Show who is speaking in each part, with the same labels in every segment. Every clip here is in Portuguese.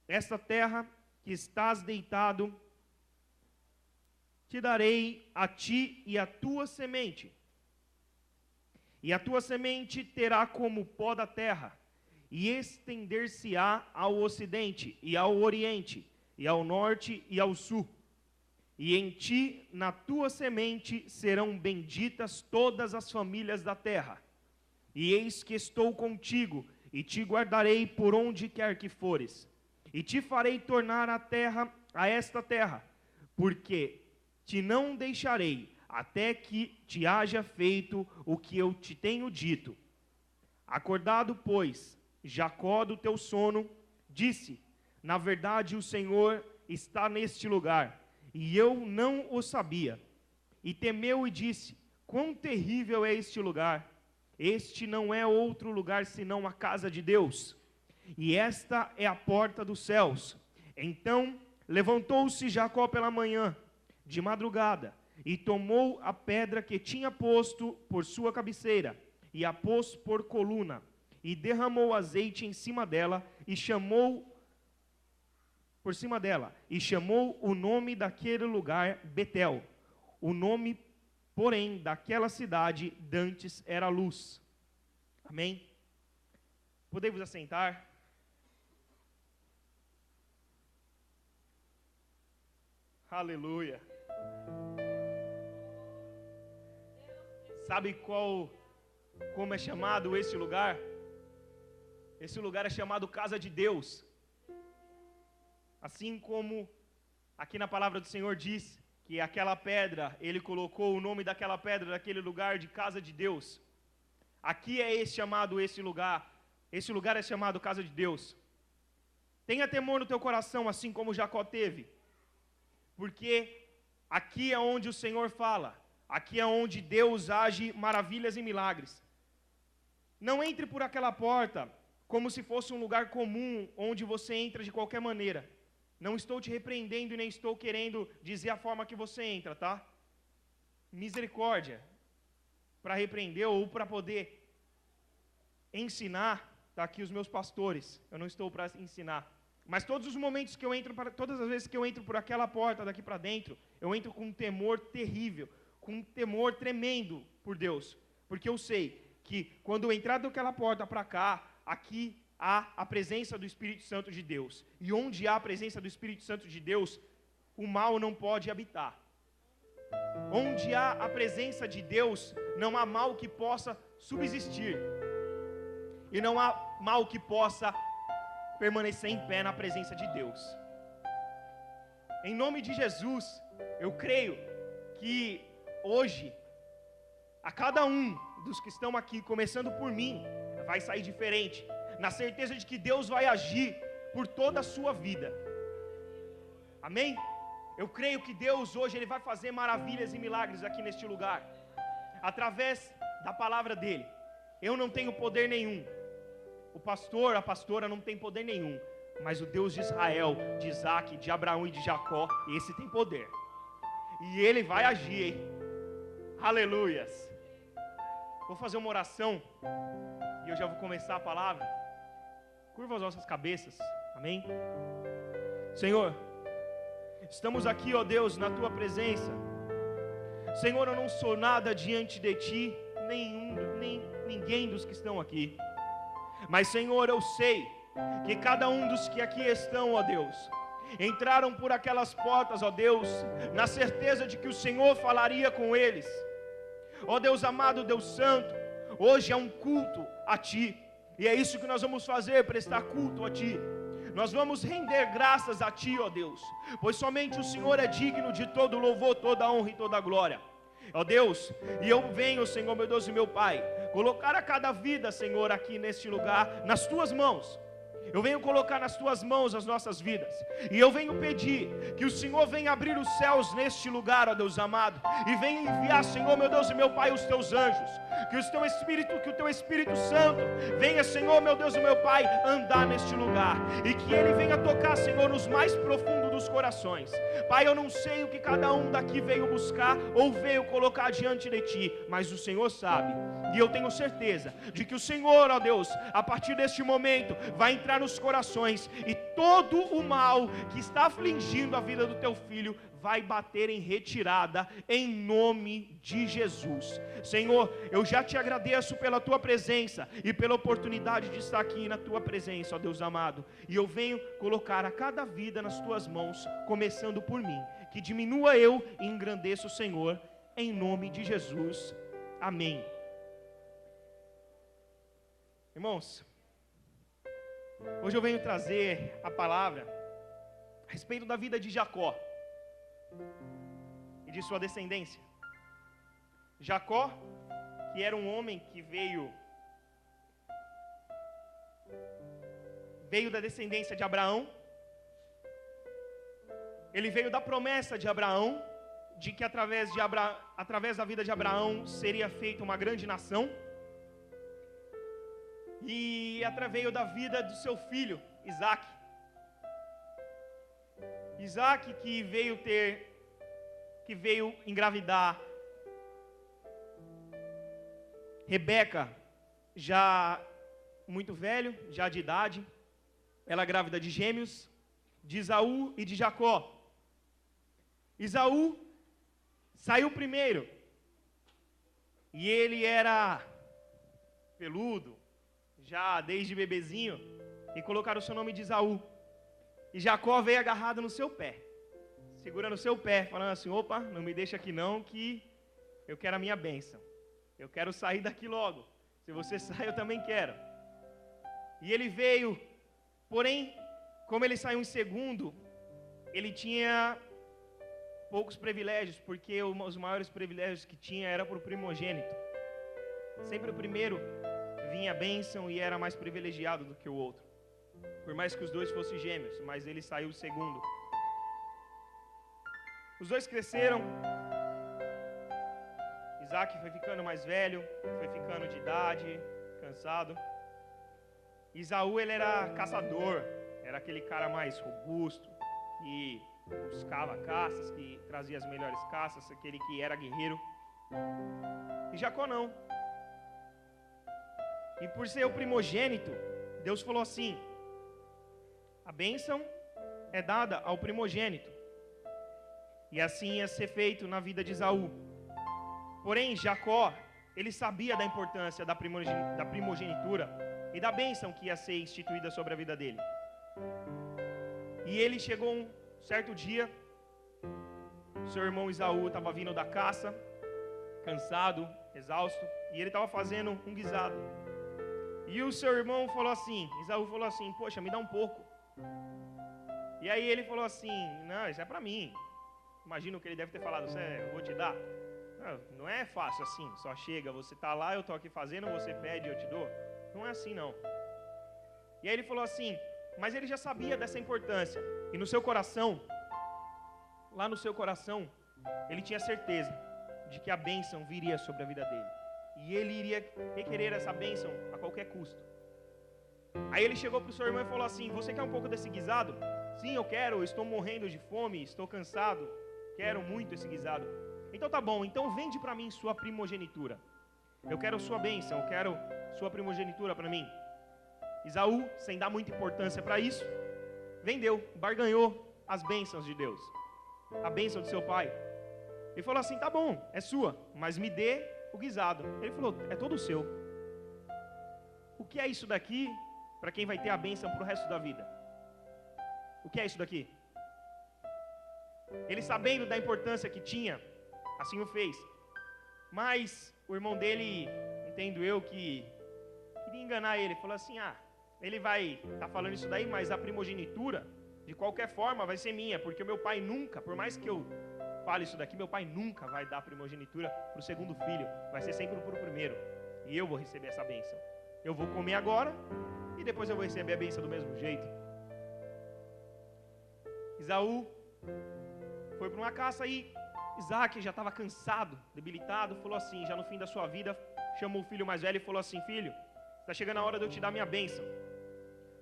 Speaker 1: esta terra que estás deitado, te darei a ti e a tua semente. E a tua semente terá como pó da terra, e estender-se-á ao ocidente, e ao oriente, e ao norte, e ao sul. E em ti, na tua semente, serão benditas todas as famílias da terra. E eis que estou contigo, e te guardarei por onde quer que fores. E te farei tornar a esta terra, porque te não deixarei, até que te haja feito o que eu te tenho dito. Acordado, pois, Jacó do teu sono, disse: na verdade o Senhor está neste lugar, e eu não o sabia. E temeu e disse: quão terrível é este lugar! Este não é outro lugar senão a casa de Deus, e esta é a porta dos céus. Então levantou-se Jacó pela manhã, de madrugada, e tomou a pedra que tinha posto por sua cabeceira, e a pôs por coluna, e derramou azeite em cima dela, e chamou o nome daquele lugar Betel. O nome, porém, daquela cidade dantes era Luz. Amém? Podem vos assentar? Aleluia. Sabe como é chamado esse lugar? Esse lugar é chamado Casa de Deus. Assim como aqui na palavra do Senhor diz que aquela pedra, ele colocou o nome daquela pedra, daquele lugar de Casa de Deus. Aqui é chamado esse lugar é chamado Casa de Deus. Tenha temor no teu coração, assim como Jacó teve, porque aqui é onde o Senhor fala. Aqui é onde Deus age maravilhas e milagres. Não entre por aquela porta como se fosse um lugar comum, onde você entra de qualquer maneira. Não estou te repreendendo e nem estou querendo dizer a forma que você entra, tá? Misericórdia. Para repreender ou para poder ensinar, tá aqui os meus pastores. Eu não estou para ensinar. Mas todos os momentos que eu entro, todas as vezes que eu entro por aquela porta daqui para dentro, eu entro com um temor terrível, com um temor tremendo por Deus, porque eu sei que quando eu entrar daquela porta para cá, aqui há a presença do Espírito Santo de Deus, e onde há a presença do Espírito Santo de Deus, o mal não pode habitar. Onde há a presença de Deus, não há mal que possa subsistir, e não há mal que possa permanecer em pé na presença de Deus. Em nome de Jesus, eu creio que hoje, a cada um dos que estão aqui, começando por mim, vai sair diferente, na certeza de que Deus vai agir por toda a sua vida. Amém? Eu creio que Deus hoje Ele vai fazer maravilhas e milagres aqui neste lugar, através da palavra dEle. Eu não tenho poder nenhum, o pastor, a pastora não tem poder nenhum, mas o Deus de Israel, de Isaac, de Abraão e de Jacó, esse tem poder, e Ele vai agir, hein? Aleluias. Vou fazer uma oração e eu já vou começar a palavra. Curva as nossas cabeças. Amém? Senhor, estamos aqui, ó Deus, na Tua presença. Senhor, eu não sou nada diante de Ti, nem ninguém dos que estão aqui. Mas, Senhor, eu sei que cada um dos que aqui estão, ó Deus, entraram por aquelas portas, ó Deus, na certeza de que o Senhor falaria com eles. Ó Deus amado, Deus santo, hoje é um culto a Ti, e é isso que nós vamos fazer, prestar culto a Ti. Nós vamos render graças a Ti, ó Deus, pois somente o Senhor é digno de todo louvor, toda honra e toda glória. Ó Deus, e eu venho, Senhor, meu Deus e meu Pai, colocar a cada vida, Senhor, aqui neste lugar, nas Tuas mãos. Eu venho colocar nas Tuas mãos as nossas vidas, e eu venho pedir que o Senhor venha abrir os céus neste lugar, ó Deus amado, e venha enviar, Senhor, meu Deus e meu Pai, os Teus anjos, que o Teu Espírito Santo venha, Senhor, meu Deus e meu Pai, andar neste lugar, e que Ele venha tocar, Senhor, nos mais profundos dos corações. Pai, eu não sei o que cada um daqui veio buscar ou veio colocar diante de Ti, mas o Senhor sabe, e eu tenho certeza de que o Senhor, ó Deus, a partir deste momento, vai entrar nos corações, e todo o mal que está afligindo a vida do Teu Filho vai bater em retirada, em nome de Jesus. Senhor, eu já te agradeço pela Tua presença e pela oportunidade de estar aqui na Tua presença, ó Deus amado, e eu venho colocar a cada vida nas Tuas mãos, começando por mim, que diminua eu e engrandeça o Senhor, em nome de Jesus, amém. Irmãos, hoje eu venho trazer a palavra a respeito da vida de Jacó e de sua descendência. Jacó, que era um homem que veio da descendência de Abraão. Ele veio da promessa de Abraão, de que através da vida de Abraão seria feita uma grande nação. E veio da vida do seu filho, Isaac. Isaac que veio engravidar Rebeca, já muito velho, já de idade. Ela grávida de gêmeos, de Esaú e de Jacó. Esaú saiu primeiro, e ele era peludo, já desde bebezinho, e colocaram o seu nome de Esaú. E Jacó veio agarrado no seu pé, segurando o seu pé, falando assim: opa, não me deixa aqui não, que eu quero a minha bênção, eu quero sair daqui logo, se você sai eu também quero. E ele veio, porém, como ele saiu em segundo, ele tinha poucos privilégios, porque os maiores privilégios que tinha era para o primogênito. Sempre o primeiro vinha a bênção e era mais privilegiado do que o outro, por mais que os dois fossem gêmeos, mas ele saiu segundo. Os dois cresceram. Isaac foi ficando mais velho, foi ficando de idade, cansado. Esaú, ele era caçador, era aquele cara mais robusto, que buscava caças, que trazia as melhores caças, aquele que era guerreiro. E Jacó não. E por ser o primogênito, Deus falou assim: a bênção é dada ao primogênito. E assim ia ser feito na vida de Esaú. Porém, Jacó, ele sabia da importância da primogenitura e da bênção que ia ser instituída sobre a vida dele. E ele chegou um certo dia, seu irmão Esaú estava vindo da caça, cansado, exausto, e ele estava fazendo um guisado. E o seu irmão falou assim, Esaú falou assim: poxa, me dá um pouco. E aí ele falou assim: não, isso é para mim. Imagino que ele deve ter falado: eu vou te dar. Não é fácil assim, só chega, você está lá, eu estou aqui fazendo, você pede, eu te dou. Não é assim não. E aí ele falou assim, mas ele já sabia dessa importância. E no seu coração, lá no seu coração, ele tinha certeza de que a bênção viria sobre a vida dele. E ele iria requerer essa bênção a qualquer custo. Aí ele chegou para o seu irmão e falou assim: você quer um pouco desse guisado? Sim, eu quero, eu estou morrendo de fome, estou cansado, quero muito esse guisado. Então tá bom, então vende para mim sua primogenitura. Eu quero sua bênção, eu quero sua primogenitura para mim. Esaú, sem dar muita importância para isso, vendeu, barganhou as bênçãos de Deus, a bênção do seu pai. Ele falou assim: tá bom, é sua, mas me dê o guisado. Ele falou: é todo seu. O que é isso daqui para quem vai ter a bênção para o resto da vida? O que é isso daqui? Ele, sabendo da importância que tinha, assim o fez. Mas o irmão dele, entendo eu, que queria enganar ele. Falou assim: ele vai estar falando isso daí, mas a primogenitura, de qualquer forma, vai ser minha, porque o meu pai nunca, por mais que eu fale isso daqui, meu pai nunca vai dar primogenitura para o segundo filho, vai ser sempre para o primeiro, e eu vou receber essa bênção. Eu vou comer agora, e depois eu vou receber a bênção do mesmo jeito. Esaú foi para uma caça e Isaac já estava cansado, debilitado, falou assim, já no fim da sua vida, chamou o filho mais velho e falou assim: filho, está chegando a hora de eu te dar minha bênção.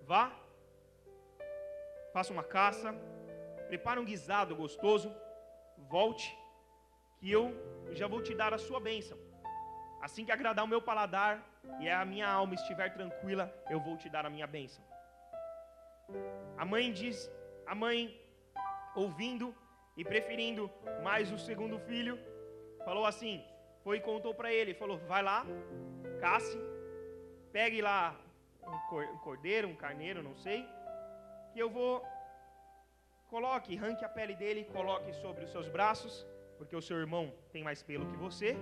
Speaker 1: Vá, faça uma caça, prepare um guisado gostoso, volte, que eu já vou te dar a sua bênção. Assim que agradar o meu paladar e a minha alma estiver tranquila, eu vou te dar a minha bênção. A mãe, ouvindo e preferindo mais o segundo filho, falou assim, foi e contou para ele, falou: vai lá, casse, pegue lá um cordeiro, um carneiro, não sei, que eu vou, arranque a pele dele, coloque sobre os seus braços, porque o seu irmão tem mais pelo que você,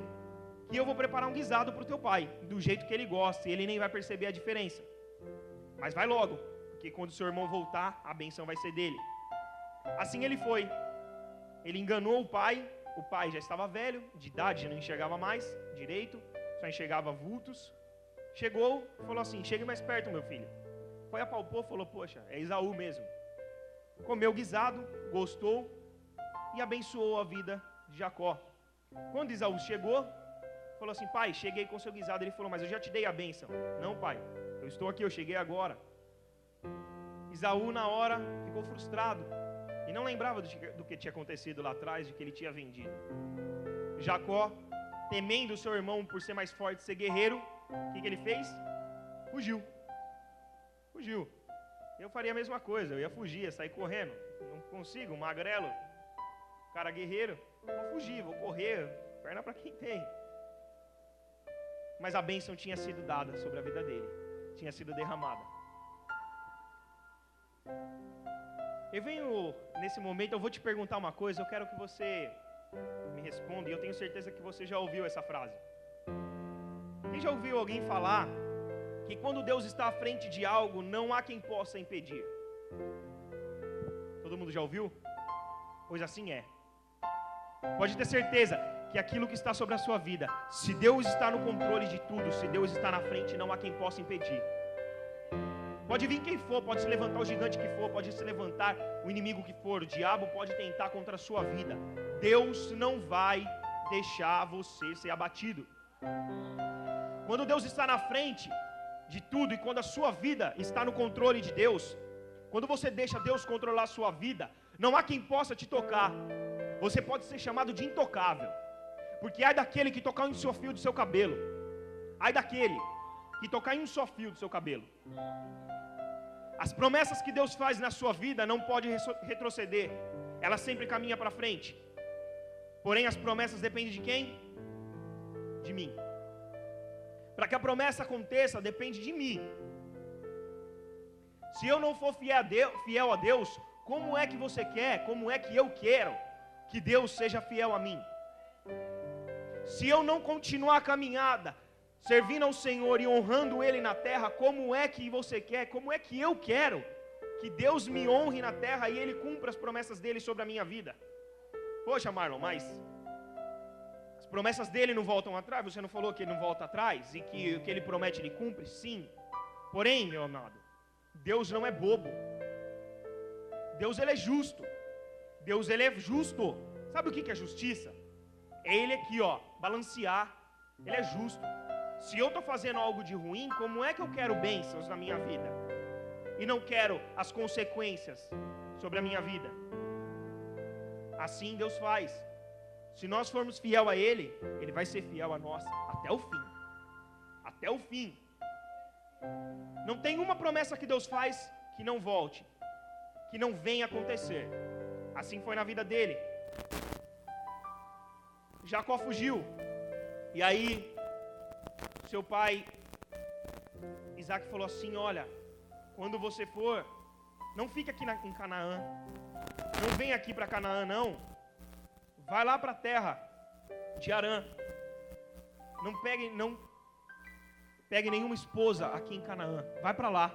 Speaker 1: que eu vou preparar um guisado para o teu pai, do jeito que ele gosta, e ele nem vai perceber a diferença. Mas vai logo, porque quando o seu irmão voltar, a benção vai ser dele. Assim ele foi. Ele enganou o pai já estava velho, de idade, já não enxergava mais direito, só enxergava vultos. Chegou, falou assim: chegue mais perto, meu filho. Foi, apalpou, falou: poxa, é Esaú mesmo. Comeu o guisado, gostou e abençoou a vida de Jacó. Quando Esaú chegou, falou assim: pai, cheguei com seu guisado. Ele falou: mas eu já te dei a bênção. Não, pai, eu estou aqui, eu cheguei agora. Esaú na hora ficou frustrado e não lembrava do que tinha acontecido lá atrás, de que ele tinha vendido. Jacó, temendo o seu irmão por ser mais forte, ser guerreiro, o que ele fez? Fugiu. Eu faria a mesma coisa, eu ia fugir, ia sair correndo. Não consigo, magrelo, cara guerreiro, vou fugir, vou correr, perna para quem tem. Mas a bênção tinha sido dada sobre a vida dele, tinha sido derramada. Eu venho, nesse momento, eu vou te perguntar uma coisa, eu quero que você me responda, e eu tenho certeza que você já ouviu essa frase. Quem já ouviu alguém falar que quando Deus está à frente de algo, não há quem possa impedir? Todo mundo já ouviu? Pois assim é. Pode ter certeza que aquilo que está sobre a sua vida, se Deus está no controle de tudo, se Deus está na frente, não há quem possa impedir. Pode vir quem for, pode se levantar o gigante que for, pode se levantar o inimigo que for, o diabo pode tentar contra a sua vida. Deus não vai deixar você ser abatido. Quando Deus está na frente de tudo e quando a sua vida está no controle de Deus, quando você deixa Deus controlar a sua vida, não há quem possa te tocar. Você pode ser chamado de intocável, porque ai daquele que tocar em um só fio do seu cabelo, ai daquele que tocar em um só fio do seu cabelo. As promessas que Deus faz na sua vida não pode retroceder, ela sempre caminha para frente. Porém as promessas dependem de quem? De mim. Para que a promessa aconteça, depende de mim. Se eu não for fiel a Deus, como é que você quer, como é que eu quero que Deus seja fiel a mim? Se eu não continuar a caminhada, servindo ao Senhor e honrando Ele na terra, como é que você quer, como é que eu quero que Deus me honre na terra e Ele cumpra as promessas dEle sobre a minha vida? Poxa, Marlon, mas as promessas dEle não voltam atrás? Você não falou que Ele não volta atrás? E que o que Ele promete Ele cumpre? Sim. Porém, meu amado, Deus não é bobo. Deus Ele é justo. Deus Ele é justo. Sabe o que é justiça? É Ele aqui, ó, balancear. Ele é justo. Se eu estou fazendo algo de ruim, como é que eu quero bênçãos na minha vida? E não quero as consequências sobre a minha vida? Assim Deus faz. Se nós formos fiel a Ele, Ele vai ser fiel a nós até o fim. Até o fim. Não tem uma promessa que Deus faz que não volte, que não venha acontecer. Assim foi na vida dele. Jacó fugiu. E aí seu pai Isaac falou assim: olha, quando você for, não fica aqui em Canaã, não vem aqui para Canaã não, vai lá para a terra de Harã, não pegue nenhuma esposa aqui em Canaã, vai para lá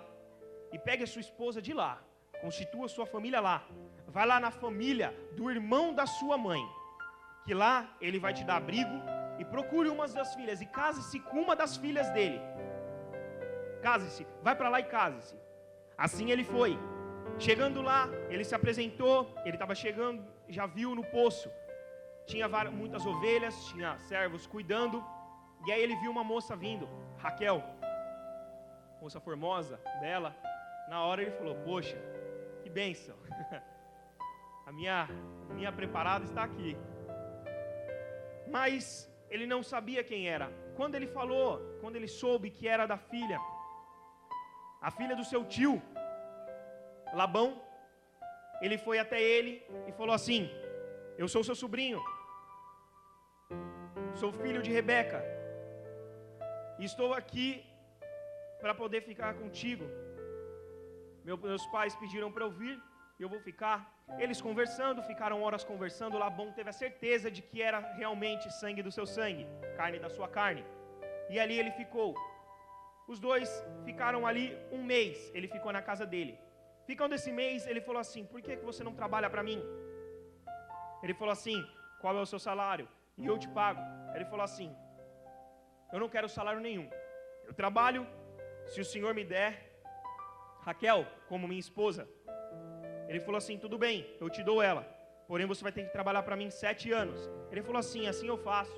Speaker 1: e pegue a sua esposa de lá, constitua sua família lá, vai lá na família do irmão da sua mãe, que lá ele vai te dar abrigo. E procure uma das filhas e case-se com uma das filhas dele. Case-se, vai para lá e case-se. Assim ele foi. Chegando lá, ele se apresentou. Ele estava chegando, já viu no poço. Tinha muitas ovelhas, tinha servos cuidando. E aí ele viu uma moça vindo, Raquel, moça formosa, bela. Na hora ele falou, poxa, que bênção. A minha preparada está aqui. Mas ele não sabia quem era. Quando ele soube que era da filha, a filha do seu tio, Labão, ele foi até ele e falou assim, eu sou seu sobrinho, sou filho de Rebeca, e estou aqui para poder ficar contigo. Meus pais pediram para eu vir, e eu vou ficar. Eles conversando, ficaram horas conversando. Labão teve a certeza de que era realmente sangue do seu sangue, carne da sua carne. E ali ele ficou. Os dois ficaram ali um mês, ele ficou na casa dele. Ficando esse mês, ele falou assim, por que você não trabalha para mim? Ele falou assim, qual é o seu salário? E eu te pago. Ele falou assim, eu não quero salário nenhum. Eu trabalho, se o Senhor me der Raquel como minha esposa. Ele falou assim, tudo bem, eu te dou ela, porém você vai ter que trabalhar para mim 7 anos. Ele falou assim, assim eu faço.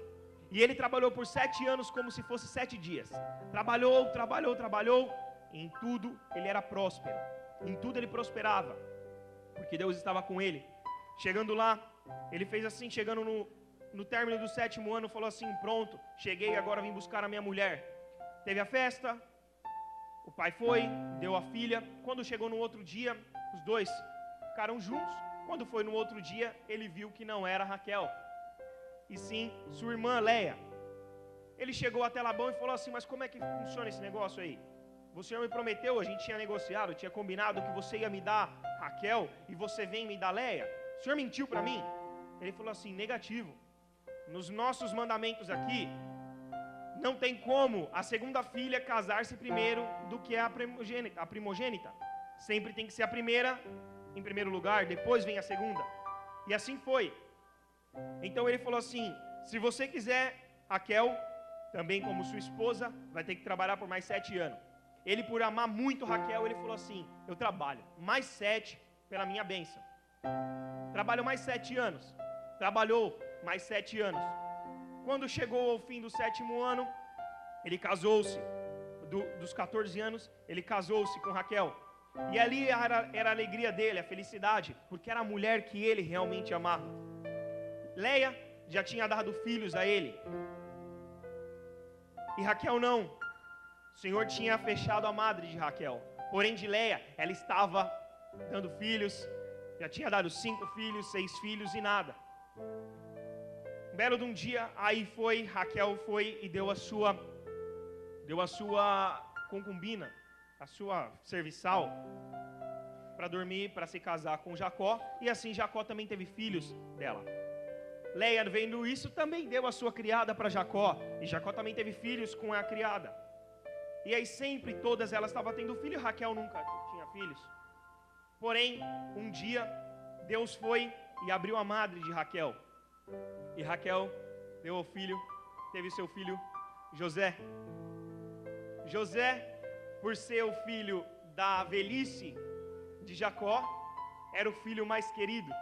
Speaker 1: E ele trabalhou por 7 anos como se fosse 7 dias. Trabalhou. E em tudo ele era próspero. Em tudo ele prosperava, porque Deus estava com ele. Chegando lá, ele fez assim, chegando no término do 7º ano, falou assim, pronto, cheguei, agora vim buscar a minha mulher. Teve a festa, o pai foi, deu a filha. Quando chegou no outro dia, os dois ficaram juntos. Quando foi no outro dia, ele viu que não era Raquel, e sim sua irmã Leia. Ele chegou até Labão e falou assim, mas como é que funciona esse negócio aí? O Senhor me prometeu, a gente tinha negociado, tinha combinado que você ia me dar Raquel e você vem me dar Leia. O Senhor mentiu para mim? Ele falou assim, negativo. Nos nossos mandamentos aqui, não tem como a segunda filha casar-se primeiro do que a primogênita. Sempre tem que ser a primeira em primeiro lugar, depois vem a segunda. E assim foi. Então ele falou assim, se você quiser Raquel, também como sua esposa, vai ter que trabalhar por mais 7 anos. Ele, por amar muito Raquel, ele falou assim, eu trabalho mais 7 pela minha bênção. Trabalhou mais 7 anos. Trabalhou mais 7 anos. Quando chegou ao fim do 7º ano, ele casou-se. Dos 14 anos, ele casou-se com Raquel. E ali era a alegria dele, a felicidade, porque era a mulher que ele realmente amava. Leia já tinha dado filhos a ele. E Raquel não. O Senhor tinha fechado a madre de Raquel. Porém de Leia, ela estava dando filhos. Já tinha dado 5 filhos, 6 filhos e nada. Um belo de um dia, aí Raquel foi e deu a sua concubina, a sua serviçal, para dormir, para se casar com Jacó. E assim Jacó também teve filhos dela. Leia, vendo isso, também deu a sua criada para Jacó. E Jacó também teve filhos com a criada. E aí sempre todas elas estavam tendo filho, e Raquel nunca tinha filhos. Porém, um dia, Deus foi e abriu a madre de Raquel. E Raquel deu ao filho, teve seu filho José. José, por ser o filho da velhice de Jacó, era o filho mais querido.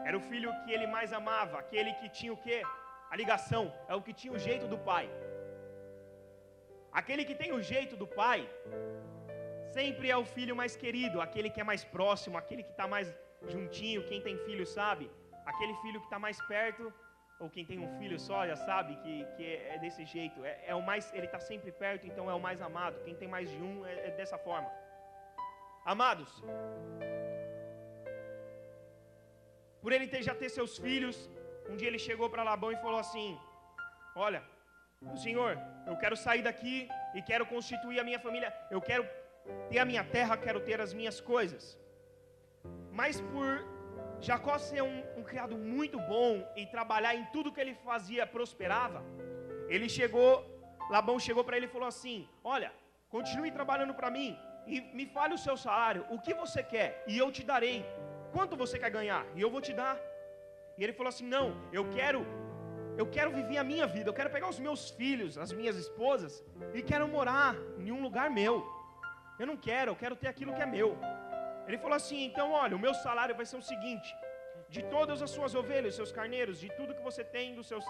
Speaker 1: Era o filho que ele mais amava, aquele que tinha o quê? A ligação, é o que tinha o jeito do pai. Aquele que tem o jeito do pai, sempre é o filho mais querido, aquele que é mais próximo, aquele que está mais juntinho. Quem tem filho sabe, aquele filho que está mais perto, ou quem tem um filho só já sabe que é desse jeito, é o mais, ele está sempre perto, então é o mais amado. Quem tem mais de um é dessa forma. Amados, por ele já ter seus filhos, um dia ele chegou para Labão e falou assim, olha, Senhor, eu quero sair daqui e quero constituir a minha família, eu quero ter a minha terra, quero ter as minhas coisas. Mas por Jacó ser um criado muito bom e trabalhar em tudo que ele fazia prosperava, Labão chegou para ele e falou assim, olha, continue trabalhando para mim e me fale o seu salário, o que você quer e eu te darei. Quanto você quer ganhar? E eu vou te dar. E ele falou assim, não, eu quero viver a minha vida, eu quero pegar os meus filhos, as minhas esposas, e quero morar em um lugar meu. Eu quero ter aquilo que é meu. Ele falou assim, então olha, o meu salário vai ser o seguinte, de todas as suas ovelhas, seus carneiros, de tudo que você tem dos seus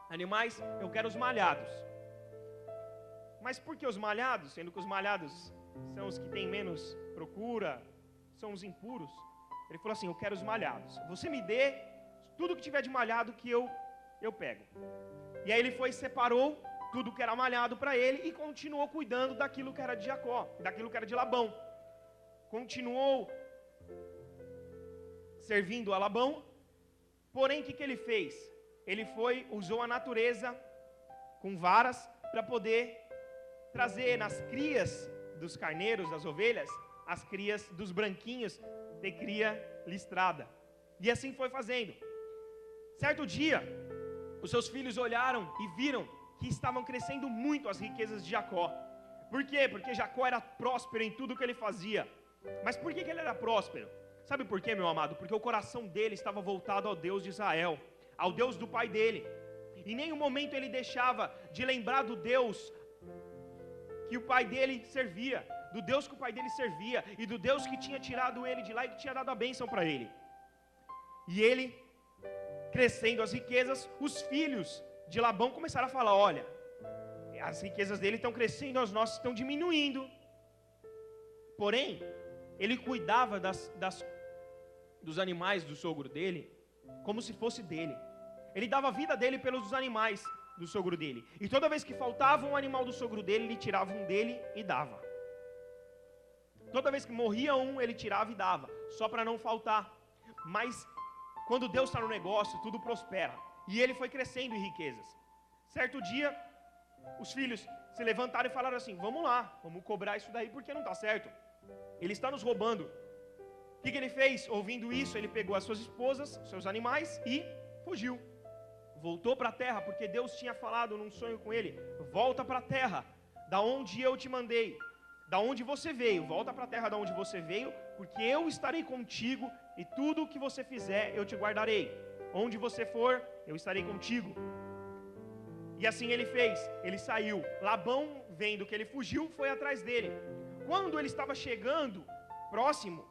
Speaker 1: animais, eu quero os malhados. mas por que os malhados? Sendo que os malhados são os que têm menos procura, são os impuros. Ele falou assim, eu quero os malhados. Você me dê tudo que tiver de malhado que eu pego. E aí ele foi e separou tudo que era malhado para ele e continuou cuidando daquilo que era de Jacó, daquilo que era de Labão. Continuou servindo a Labão, porém o que ele fez? Ele usou a natureza com varas para poder trazer nas crias dos carneiros, das ovelhas, as crias dos branquinhos, de cria listrada. E assim foi fazendo. Certo dia, os seus filhos olharam e viram que estavam crescendo muito as riquezas de Jacó. Por quê? Porque Jacó era próspero em tudo que ele fazia. Mas por que ele era próspero? Sabe por quê, meu amado? Porque o coração dele estava voltado ao Deus de Israel, ao Deus do pai dele. Em nenhum momento ele deixava de lembrar do Deus que o pai dele servia, do Deus que o pai dele servia, e do Deus que tinha tirado ele de lá e que tinha dado a bênção para ele. E ele, crescendo as riquezas, os filhos de Labão começaram a falar, olha, as riquezas dele estão crescendo, as nossas estão diminuindo. Porém, ele cuidava dos animais do sogro dele, como se fosse dele. Ele dava a vida dele pelos animais do sogro dele. E toda vez que faltava um animal do sogro dele, ele tirava um dele e dava. Toda vez que morria um, ele tirava e dava, só para não faltar. Mas quando Deus está no negócio, tudo prospera. E ele foi crescendo em riquezas. Certo dia, os filhos se levantaram e falaram assim, vamos lá, vamos cobrar isso daí porque não está certo. Ele está nos roubando. O que ele fez? Ouvindo isso, ele pegou as suas esposas, seus animais e fugiu. Voltou para a terra, porque Deus tinha falado num sonho com ele, volta para a terra, da onde eu te mandei, da onde você veio, volta para a terra da onde você veio, porque eu estarei contigo e tudo o que você fizer eu te guardarei. Onde você for, eu estarei contigo. E assim ele fez, ele saiu. Labão, vendo que ele fugiu, foi atrás dele. Quando ele estava chegando próximo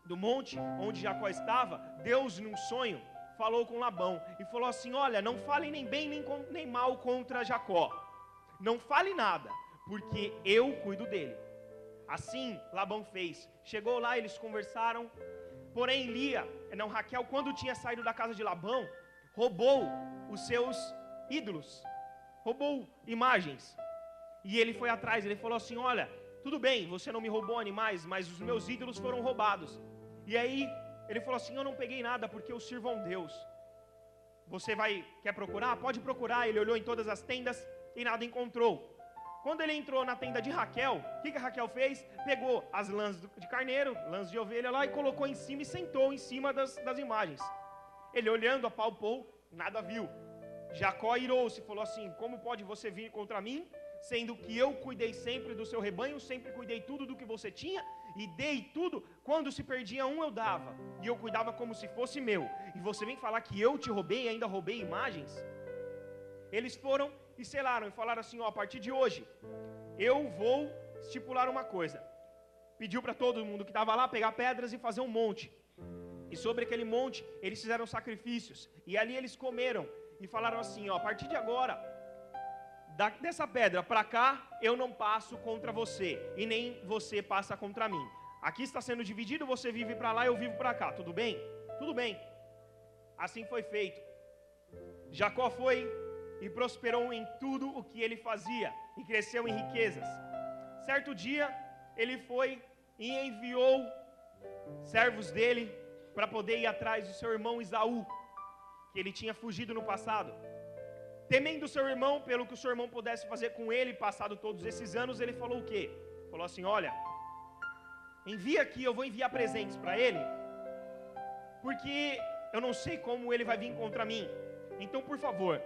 Speaker 1: do monte onde Jacó estava, Deus num sonho falou com Labão e falou assim, olha, não fale nem bem nem mal contra Jacó, não fale nada, porque eu cuido dele. Assim Labão fez. Chegou lá, eles conversaram. Porém Raquel, quando tinha saído da casa de Labão, roubou os seus ídolos, roubou imagens. E ele foi atrás, ele falou assim, olha, tudo bem, você não me roubou animais, mas os meus ídolos foram roubados. E aí ele falou assim, eu não peguei nada porque eu sirvo a um Deus. Você quer procurar? Pode procurar. Ele olhou em todas as tendas e nada encontrou. Quando ele entrou na tenda de Raquel, o que a Raquel fez? Pegou as lãs de carneiro, lãs de ovelha lá e colocou em cima e sentou em cima das imagens. Ele olhando, apalpou, nada viu. Jacó irou-se e falou assim, como pode você vir contra mim, sendo que eu cuidei sempre do seu rebanho, sempre cuidei tudo do que você tinha, e dei tudo, quando se perdia um eu dava, e eu cuidava como se fosse meu, e você vem falar que eu te roubei e ainda roubei imagens? Eles foram e selaram e falaram assim, a partir de hoje, eu vou estipular uma coisa. Pediu para todo mundo que estava lá pegar pedras e fazer um monte, e sobre aquele monte eles fizeram sacrifícios, e ali eles comeram, e falaram assim, a partir de agora, dessa pedra para cá, eu não passo contra você, e nem você passa contra mim. Aqui está sendo dividido, você vive para lá, eu vivo para cá, tudo bem? Tudo bem. Assim foi feito. Jacó foi e prosperou em tudo o que ele fazia, e cresceu em riquezas. Certo dia, ele foi e enviou servos dele para poder ir atrás do seu irmão Esaú, que ele tinha fugido no passado. Temendo seu irmão, pelo que o seu irmão pudesse fazer com ele, passado todos esses anos, ele falou o quê? Falou assim, olha, envia aqui, eu vou enviar presentes para ele, porque eu não sei como ele vai vir contra mim. Então, por favor,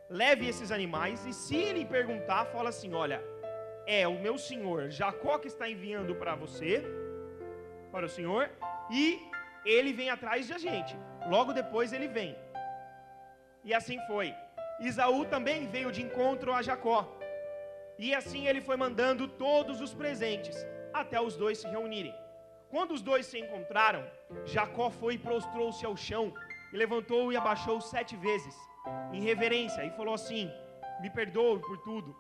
Speaker 1: leve esses animais, e se ele perguntar, fala assim, olha, é o meu senhor Jacó que está enviando para você, para o senhor, e ele vem atrás de a gente. Logo depois ele vem. E assim foi. Esaú também veio de encontro a Jacó. E assim ele foi mandando todos os presentes, até os dois se reunirem. Quando os dois se encontraram, Jacó foi e prostrou-se ao chão, e levantou e abaixou 7 vezes, em reverência, e falou assim, me perdoe por tudo.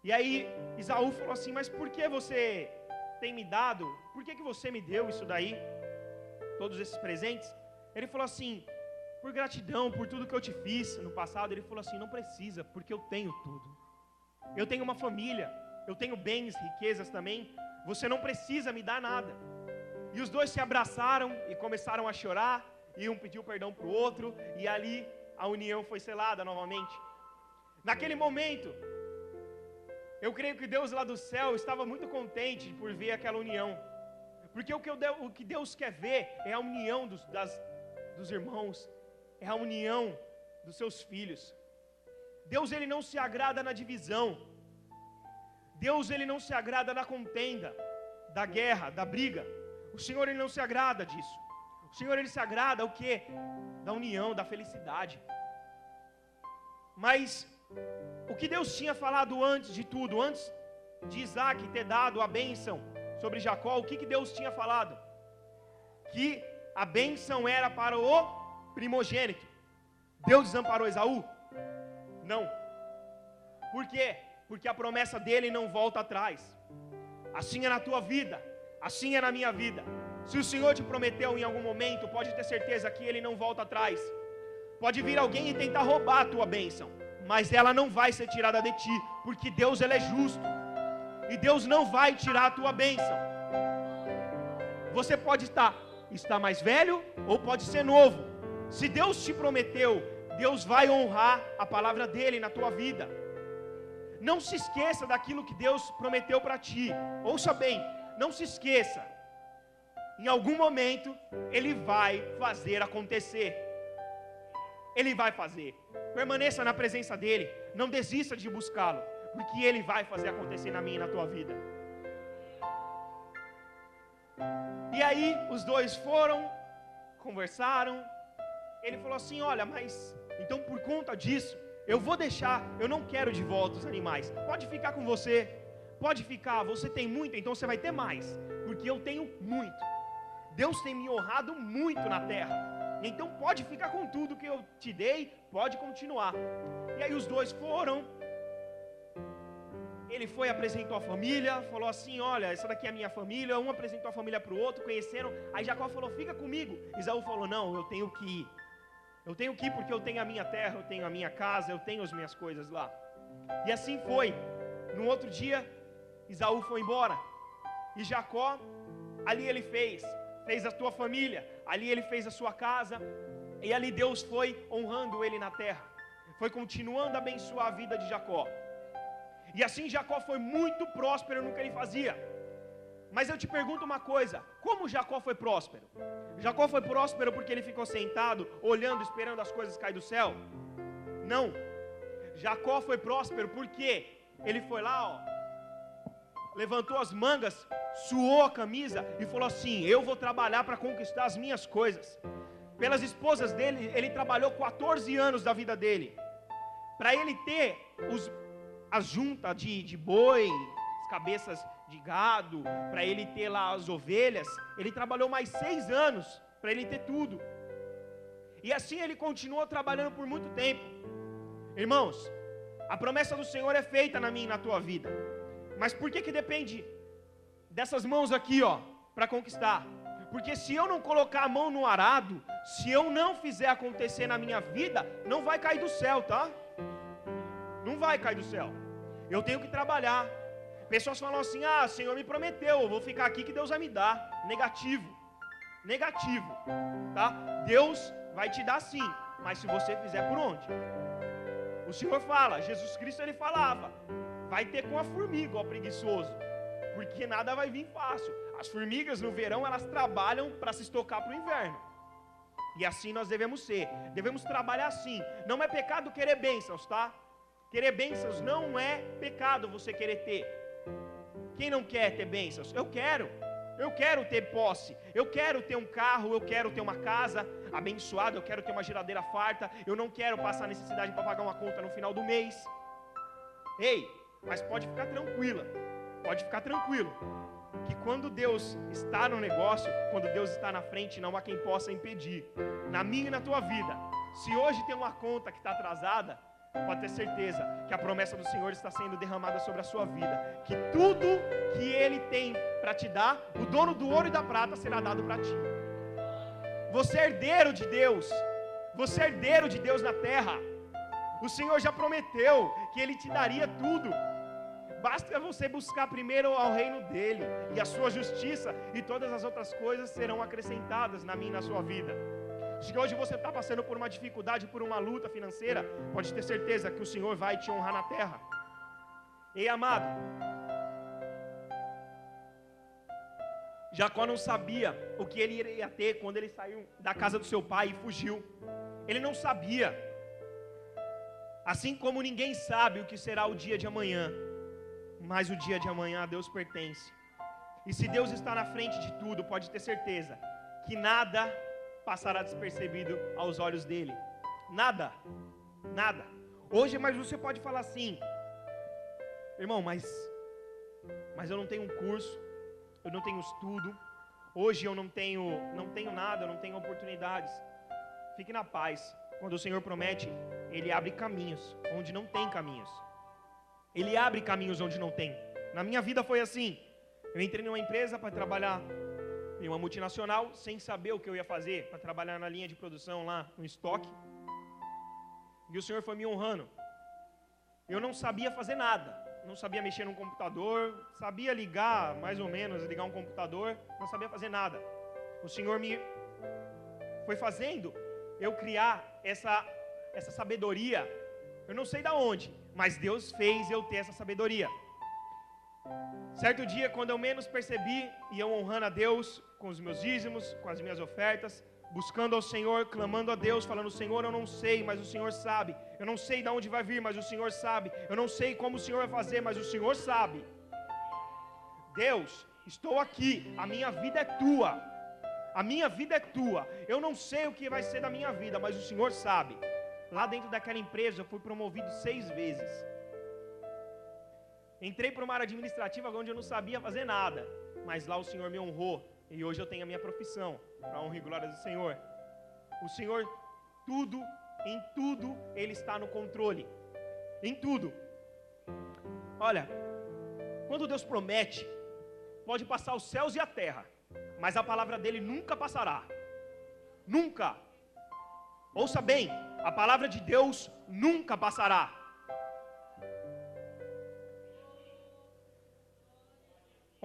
Speaker 1: E aí Esaú falou assim: mas por que você tem me dado? Por que você me deu isso daí? Todos esses presentes? Ele falou assim: por gratidão, por tudo que eu te fiz no passado. Ele falou assim: não precisa, porque eu tenho tudo. Eu tenho uma família, eu tenho bens, riquezas também. Você não precisa me dar nada. E os dois se abraçaram e começaram a chorar. E um pediu perdão para o outro. E ali a união foi selada novamente. Naquele momento, eu creio que Deus lá do céu estava muito contente por ver aquela união. Porque o que Deus quer ver é a união dos irmãos. É a união dos seus filhos. Deus, ele não se agrada na divisão. Deus, ele não se agrada na contenda, da guerra, da briga. O Senhor, ele não se agrada disso. O Senhor, ele se agrada o quê? Da união, da felicidade. Mas o que Deus tinha falado antes de tudo, antes de Isaac ter dado a bênção sobre Jacó, o que Deus tinha falado? Que a bênção era para o primogênito. Deus desamparou Esaú? Não. Por quê? Porque a promessa dele não volta atrás. Assim é na tua vida, assim é na minha vida. Se o Senhor te prometeu em algum momento, pode ter certeza que ele não volta atrás. Pode vir alguém e tentar roubar a tua bênção, mas ela não vai ser tirada de ti, porque Deus, ele é justo. E Deus não vai tirar a tua bênção. Você pode estar mais velho ou pode ser novo. Se Deus te prometeu, Deus vai honrar a palavra dele na tua vida. Não se esqueça daquilo que Deus prometeu para ti. Ouça bem, não se esqueça. Em algum momento, ele vai fazer acontecer. Ele vai fazer. Permaneça na presença dele. Não desista de buscá-lo, porque ele vai fazer acontecer na minha e na tua vida. E aí, os dois foram, conversaram. Ele falou assim: olha, mas então por conta disso, eu vou deixar, eu não quero de volta os animais. Pode ficar com você, pode ficar, você tem muito, então você vai ter mais, porque eu tenho muito. Deus tem me honrado muito na terra. Então pode ficar com tudo que eu te dei, pode continuar. E aí os dois foram. Ele foi, apresentou a família, falou assim: olha, essa daqui é a minha família. Um apresentou a família para o outro, conheceram. Aí Jacó falou: fica comigo. Esaú falou: não, eu tenho que ir. Eu tenho que ir porque eu tenho a minha terra, eu tenho a minha casa, eu tenho as minhas coisas lá. E assim foi. No outro dia, Esaú foi embora. E Jacó, ali ele fez a tua família, ali ele fez a sua casa. E ali Deus foi honrando ele na terra. Foi continuando a abençoar a vida de Jacó. E assim Jacó foi muito próspero no que ele fazia. Mas eu te pergunto uma coisa: como Jacó foi próspero? Jacó foi próspero porque ele ficou sentado, olhando, esperando as coisas cair do céu? Não. Jacó foi próspero porque ele foi lá, levantou as mangas, suou a camisa e falou assim: eu vou trabalhar para conquistar as minhas coisas. Pelas esposas dele, ele trabalhou 14 anos da vida dele, para ele ter as juntas de boi, as cabeças de gado, para ele ter lá as ovelhas. Ele trabalhou mais 6 anos para ele ter tudo. E assim ele continuou trabalhando por muito tempo. Irmãos, a promessa do Senhor é feita na minha e na tua vida. Mas por que depende dessas mãos aqui, para conquistar? Porque se eu não colocar a mão no arado, se eu não fizer acontecer na minha vida, não vai cair do céu, tá? Não vai cair do céu. Eu tenho que trabalhar. Pessoas falam assim: ah, o Senhor me prometeu, eu vou ficar aqui que Deus vai me dar. Negativo. Negativo, tá? Deus vai te dar sim, mas se você fizer por onde? O Senhor fala, Jesus Cristo ele falava: vai ter com a formiga, ó preguiçoso, porque nada vai vir fácil. As formigas no verão, elas trabalham para se estocar para o inverno. E assim nós devemos ser. Devemos trabalhar assim. Não é pecado querer bênçãos, tá? Querer bênçãos não é pecado você querer ter. Quem não quer ter bênçãos? Eu quero ter posse, eu quero ter um carro, eu quero ter uma casa abençoada, eu quero ter uma geladeira farta, eu não quero passar necessidade para pagar uma conta no final do mês. Ei, mas pode ficar tranquila, pode ficar tranquilo, que quando Deus está no negócio, quando Deus está na frente, não há quem possa impedir. Na minha e na tua vida, se hoje tem uma conta que está atrasada, pode ter certeza que a promessa do Senhor está sendo derramada sobre a sua vida, que tudo que Ele tem para te dar, o dono do ouro e da prata será dado para ti. Você é herdeiro de Deus, você é herdeiro de Deus na terra. O Senhor já prometeu que Ele te daria tudo. Basta você buscar primeiro ao reino dEle e a sua justiça, e todas as outras coisas serão acrescentadas na minha e na sua vida. Se hoje você está passando por uma dificuldade, por uma luta financeira, pode ter certeza que o Senhor vai te honrar na terra. Ei, amado, Jacó não sabia o que ele iria ter quando ele saiu da casa do seu pai e fugiu. Ele não sabia. Assim como ninguém sabe o que será o dia de amanhã, mas o dia de amanhã a Deus pertence. E se Deus está na frente de tudo, pode ter certeza que nada passará despercebido aos olhos dele. Nada, nada. Hoje, mas você pode falar assim: irmão, mas eu não tenho um curso, eu não tenho estudo, hoje eu não tenho nada, eu não tenho oportunidades. Fique na paz. Quando o Senhor promete, Ele abre caminhos onde não tem caminhos. Ele abre caminhos onde não tem. Na minha vida foi assim. Eu entrei numa empresa para trabalhar em uma multinacional, sem saber o que eu ia fazer, para trabalhar na linha de produção lá, no estoque. E o Senhor foi me honrando. Eu não sabia fazer nada. Não sabia mexer num computador, sabia ligar, mais ou menos, ligar um computador, não sabia fazer nada. O Senhor me foi fazendo eu criar essa sabedoria. Eu não sei da onde, mas Deus fez eu ter essa sabedoria. Certo dia, quando eu menos percebi, e eu honrando a Deus com os meus dízimos, com as minhas ofertas, buscando ao Senhor, clamando a Deus, falando: Senhor, eu não sei, mas o Senhor sabe. Eu não sei de onde vai vir, mas o Senhor sabe. Eu não sei como o Senhor vai fazer, mas o Senhor sabe. Deus, estou aqui, a minha vida é tua. A minha vida é tua. Eu não sei o que vai ser da minha vida, mas o Senhor sabe. Lá dentro daquela empresa eu fui promovido 6 vezes. Entrei para uma área administrativa onde eu não sabia fazer nada, mas lá o Senhor me honrou, e hoje eu tenho a minha profissão, para a honra e glória do Senhor. O Senhor, tudo, em tudo, Ele está no controle. Em tudo. Olha, quando Deus promete, pode passar os céus e a terra, mas a palavra dele nunca passará. Nunca. Ouça bem, a palavra de Deus nunca passará.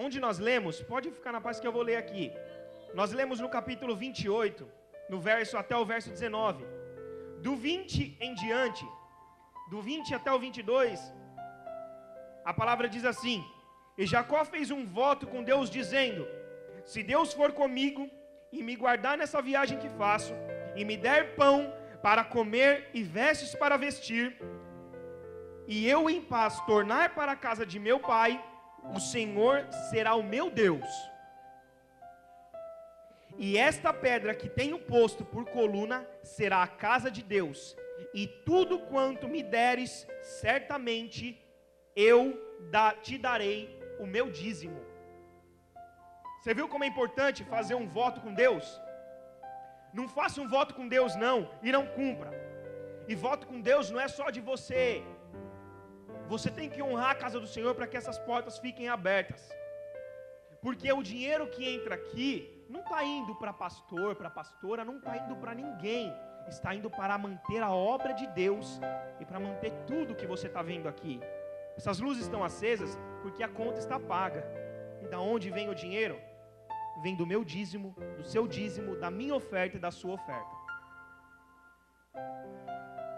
Speaker 1: Onde nós lemos, pode ficar na paz que eu vou ler aqui. Nós lemos no capítulo 28, no verso até o verso 19. Do 20 em diante, do 20 até o 22, a palavra diz assim: E Jacó fez um voto com Deus, dizendo: Se Deus for comigo e me guardar nessa viagem que faço, e me der pão para comer e vestes para vestir, e eu em paz tornar para a casa de meu pai, o Senhor será o meu Deus. E esta pedra que tenho posto por coluna será a casa de Deus, e tudo quanto me deres, certamente eu te darei o meu dízimo. Você viu como é importante fazer um voto com Deus? Não faça um voto com Deus não, e não cumpra. E voto com Deus não é só de você. Você tem que honrar a casa do Senhor para que essas portas fiquem abertas. Porque o dinheiro que entra aqui não está indo para pastor, para pastora, não está indo para ninguém. Está indo para manter a obra de Deus e para manter tudo que você está vendo aqui. Essas luzes estão acesas porque a conta está paga. E da onde vem o dinheiro? Vem do meu dízimo, do seu dízimo, da minha oferta e da sua oferta.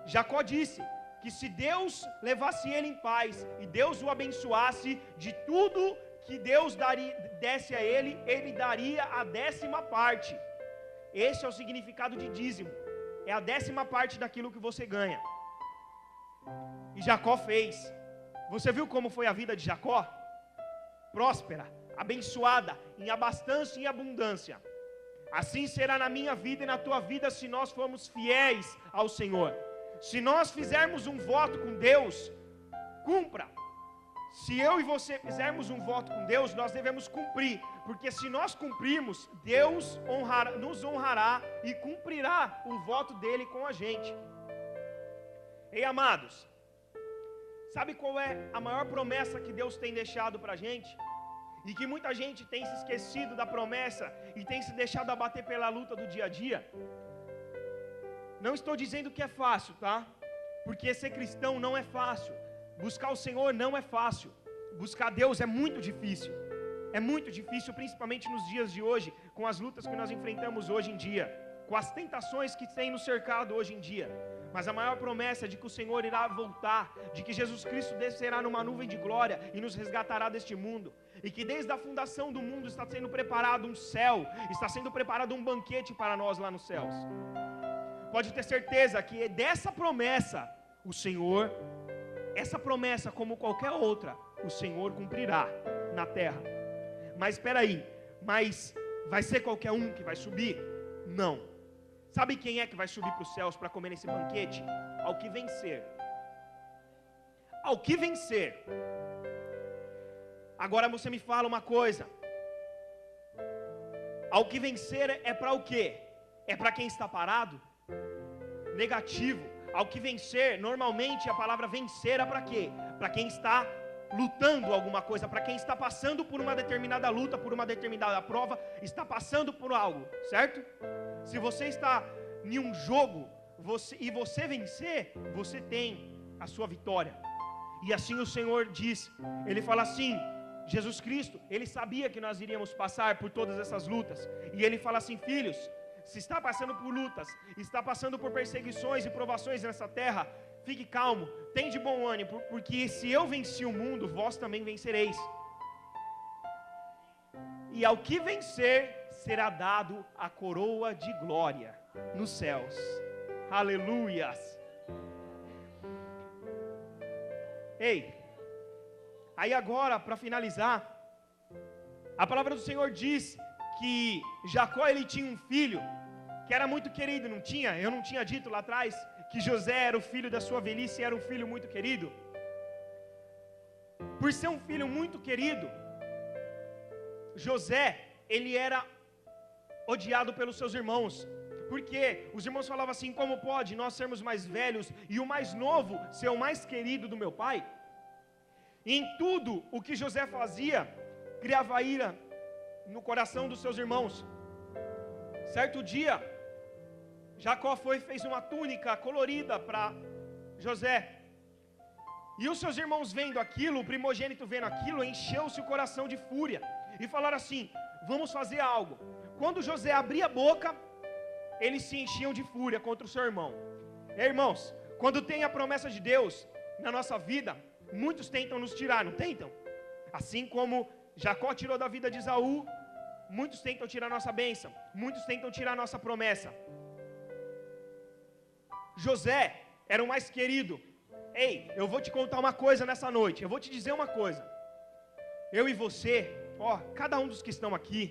Speaker 1: Jacó disse que se Deus levasse ele em paz e Deus o abençoasse, de tudo que Deus desse a ele, ele daria a 10ª parte. Esse é o significado de dízimo. É a 10ª parte daquilo que você ganha. E Jacó fez. Você viu como foi a vida de Jacó? Próspera, abençoada, em abastança e abundância. Assim será na minha vida e na tua vida, se nós formos fiéis ao Senhor. Se nós fizermos um voto com Deus, cumpra. Se eu e você fizermos um voto com Deus, nós devemos cumprir. Porque se nós cumprirmos, Deus nos honrará e cumprirá o voto dele com a gente. Ei, amados, sabe qual é a maior promessa que Deus tem deixado para a gente? E que muita gente tem se esquecido da promessa e tem se deixado abater pela luta do dia a dia? Não estou dizendo que é fácil, tá? Porque ser cristão não é fácil. Buscar o Senhor não é fácil. Buscar Deus é muito difícil. É muito difícil, principalmente nos dias de hoje, com as lutas que nós enfrentamos hoje em dia, com as tentações que têm nos cercado hoje em dia. Mas a maior promessa é de que o Senhor irá voltar, de que Jesus Cristo descerá numa nuvem de glória e nos resgatará deste mundo, e que desde a fundação do mundo está sendo preparado um céu, está sendo preparado um banquete para nós lá nos céus. Pode ter certeza que dessa promessa, o Senhor, essa promessa como qualquer outra, o Senhor cumprirá na terra. Mas espera aí, mas vai ser qualquer um que vai subir? Não. Sabe quem é que vai subir para os céus para comer nesse banquete? Ao que vencer. Ao que vencer. Agora você me fala uma coisa. Ao que vencer é para o quê? É para quem está parado? Negativo. Ao que vencer, normalmente a palavra vencer é para quê? Para quem está lutando alguma coisa, para quem está passando por uma determinada luta, por uma determinada prova, está passando por algo, certo? Se você está em um jogo e você vencer, você tem a sua vitória. E assim o Senhor diz, Ele fala assim, Jesus Cristo, Ele sabia que nós iríamos passar por todas essas lutas, e Ele fala assim, filhos, se está passando por lutas, está passando por perseguições e provações nessa terra, fique calmo, tem de bom ânimo, porque se eu venci o mundo, vós também vencereis. E ao que vencer, será dado a coroa de glória nos céus. Aleluias. Ei, aí agora, para finalizar, a palavra do Senhor diz que Jacó, ele tinha um filho que era muito querido, não tinha? Eu não tinha dito lá atrás que José era o filho da sua velhice e era um filho muito querido? Por ser um filho muito querido, José, ele era odiado pelos seus irmãos, porque os irmãos falavam assim, como pode nós sermos mais velhos e o mais novo ser o mais querido do meu pai? E em tudo o que José fazia, criava ira no coração dos seus irmãos. Certo dia, Jacó fez uma túnica colorida para José, e os seus irmãos vendo aquilo, o primogênito vendo aquilo, encheu-se o coração de fúria, e falaram assim, vamos fazer algo. Quando José abria a boca, eles se enchiam de fúria contra o seu irmão. Irmãos, quando tem a promessa de Deus na nossa vida, muitos tentam nos tirar, não tentam? Assim como Jacó tirou da vida de Esaú, muitos tentam tirar nossa bênção, muitos tentam tirar nossa promessa. José era o mais querido. Ei, eu vou te contar uma coisa nessa noite, eu vou te dizer uma coisa. Eu e você, cada um dos que estão aqui,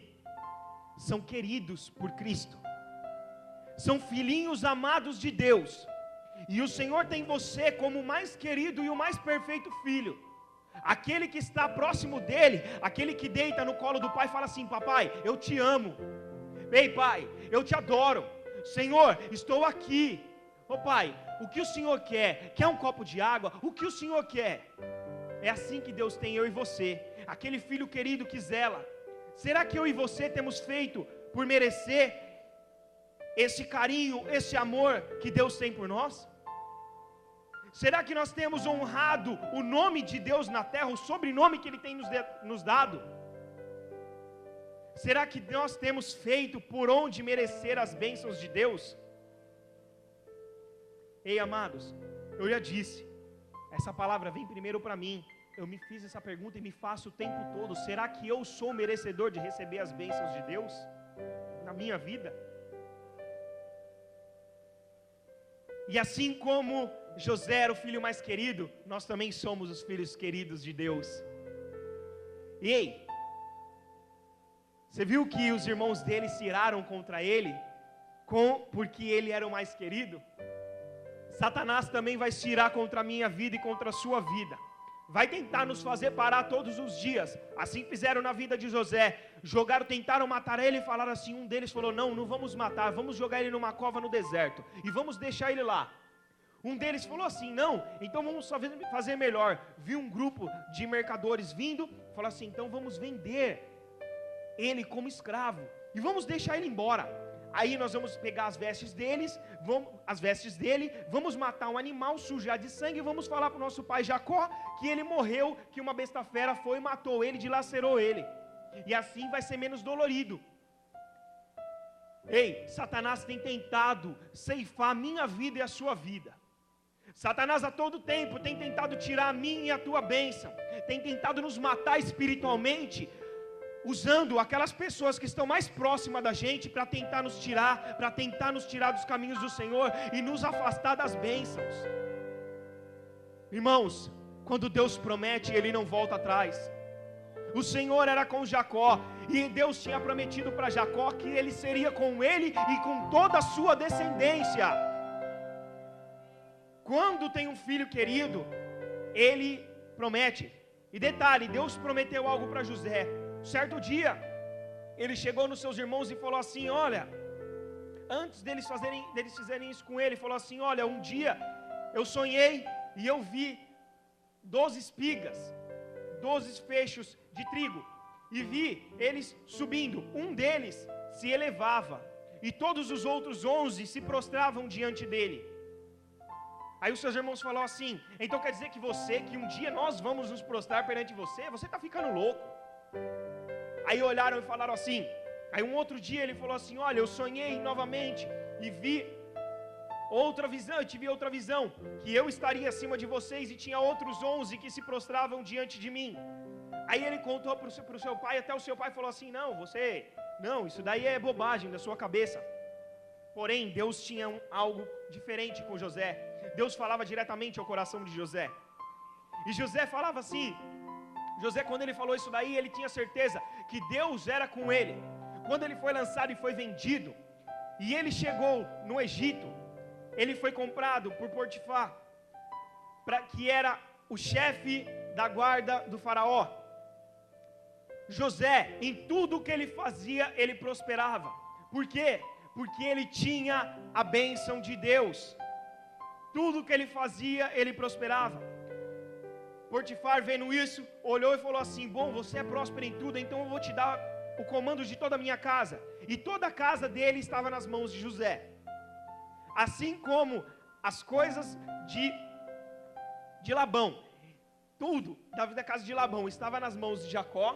Speaker 1: são queridos por Cristo. São filhinhos amados de Deus. E o Senhor tem você como o mais querido e o mais perfeito filho. Aquele que está próximo dele, aquele que deita no colo do pai e fala assim, papai, eu te amo. Ei, pai, eu te adoro. Senhor, estou aqui. Pai, o que o Senhor quer? Quer um copo de água? O que o Senhor quer? É assim que Deus tem eu e você. Aquele filho querido que zela. Será que eu e você temos feito por merecer esse carinho, esse amor que Deus tem por nós? Será que nós temos honrado o nome de Deus na terra, o sobrenome que Ele tem nos dado? Será que nós temos feito por onde merecer as bênçãos de Deus? Ei, amados, eu já disse, essa palavra vem primeiro para mim. Eu me fiz essa pergunta e me faço o tempo todo, será que eu sou merecedor de receber as bênçãos de Deus na minha vida? E assim como José era o filho mais querido, nós também somos os filhos queridos de Deus. E ei, você viu que os irmãos dele se iraram contra ele, porque ele era o mais querido? Satanás também vai se irar contra a minha vida e contra a sua vida. Vai tentar nos fazer parar todos os dias. Assim fizeram na vida de José. Tentaram matar ele e falaram assim, um deles falou, não vamos matar, vamos jogar ele numa cova no deserto e vamos deixar ele lá. Um deles falou assim: não, então vamos fazer melhor. Viu um grupo de mercadores vindo, falou assim: então vamos vender ele como escravo e vamos deixar ele embora. Aí nós vamos pegar as vestes dele, vamos matar um animal, sujar de sangue, e vamos falar para o nosso pai Jacó que ele morreu, que uma besta fera foi e matou ele, dilacerou ele, e assim vai ser menos dolorido. Ei, Satanás tem tentado ceifar a minha vida e a sua vida. Satanás a todo tempo tem tentado tirar a minha e a tua bênção, tem tentado nos matar espiritualmente, usando aquelas pessoas que estão mais próximas da gente para tentar nos tirar dos caminhos do Senhor e nos afastar das bênçãos. Irmãos, quando Deus promete, Ele não volta atrás. O Senhor era com Jacó, e Deus tinha prometido para Jacó que Ele seria com ele e com toda a sua descendência. Quando tem um filho querido, Ele promete. E detalhe, Deus prometeu algo para José. Certo dia, ele chegou nos seus irmãos e falou assim: olha, antes deles fizerem isso com ele, falou assim: olha, um dia eu sonhei e eu vi 12 espigas, 12 feixos de trigo, e vi eles subindo. Um deles se elevava e todos os outros 11 se prostravam diante dele. Aí os seus irmãos falaram assim: então quer dizer que um dia nós vamos nos prostrar perante você? Você está ficando louco. Aí olharam e falaram assim. Aí um outro dia ele falou assim: olha, eu sonhei novamente e vi outra visão, eu tive outra visão, que eu estaria acima de vocês e tinha outros 11 que se prostravam diante de mim. Aí ele contou para o seu pai, até o seu pai falou assim: não, isso daí é bobagem da sua cabeça. Porém, Deus tinha algo diferente com José. Deus falava diretamente ao coração de José. E José falava assim, José, quando ele falou isso daí, ele tinha certeza que Deus era com ele. Quando ele foi lançado e foi vendido, e ele chegou no Egito, ele foi comprado por Potifar, que era o chefe da guarda do faraó. José, em tudo que ele fazia, ele prosperava. Por quê? Porque ele tinha a bênção de Deus. Tudo que ele fazia, ele prosperava. Potifar, vendo isso, olhou e falou assim: bom, você é próspero em tudo, então eu vou te dar o comando de toda a minha casa. E toda a casa dele estava nas mãos de José. Assim como as coisas de Labão, tudo da casa de Labão estava nas mãos de Jacó,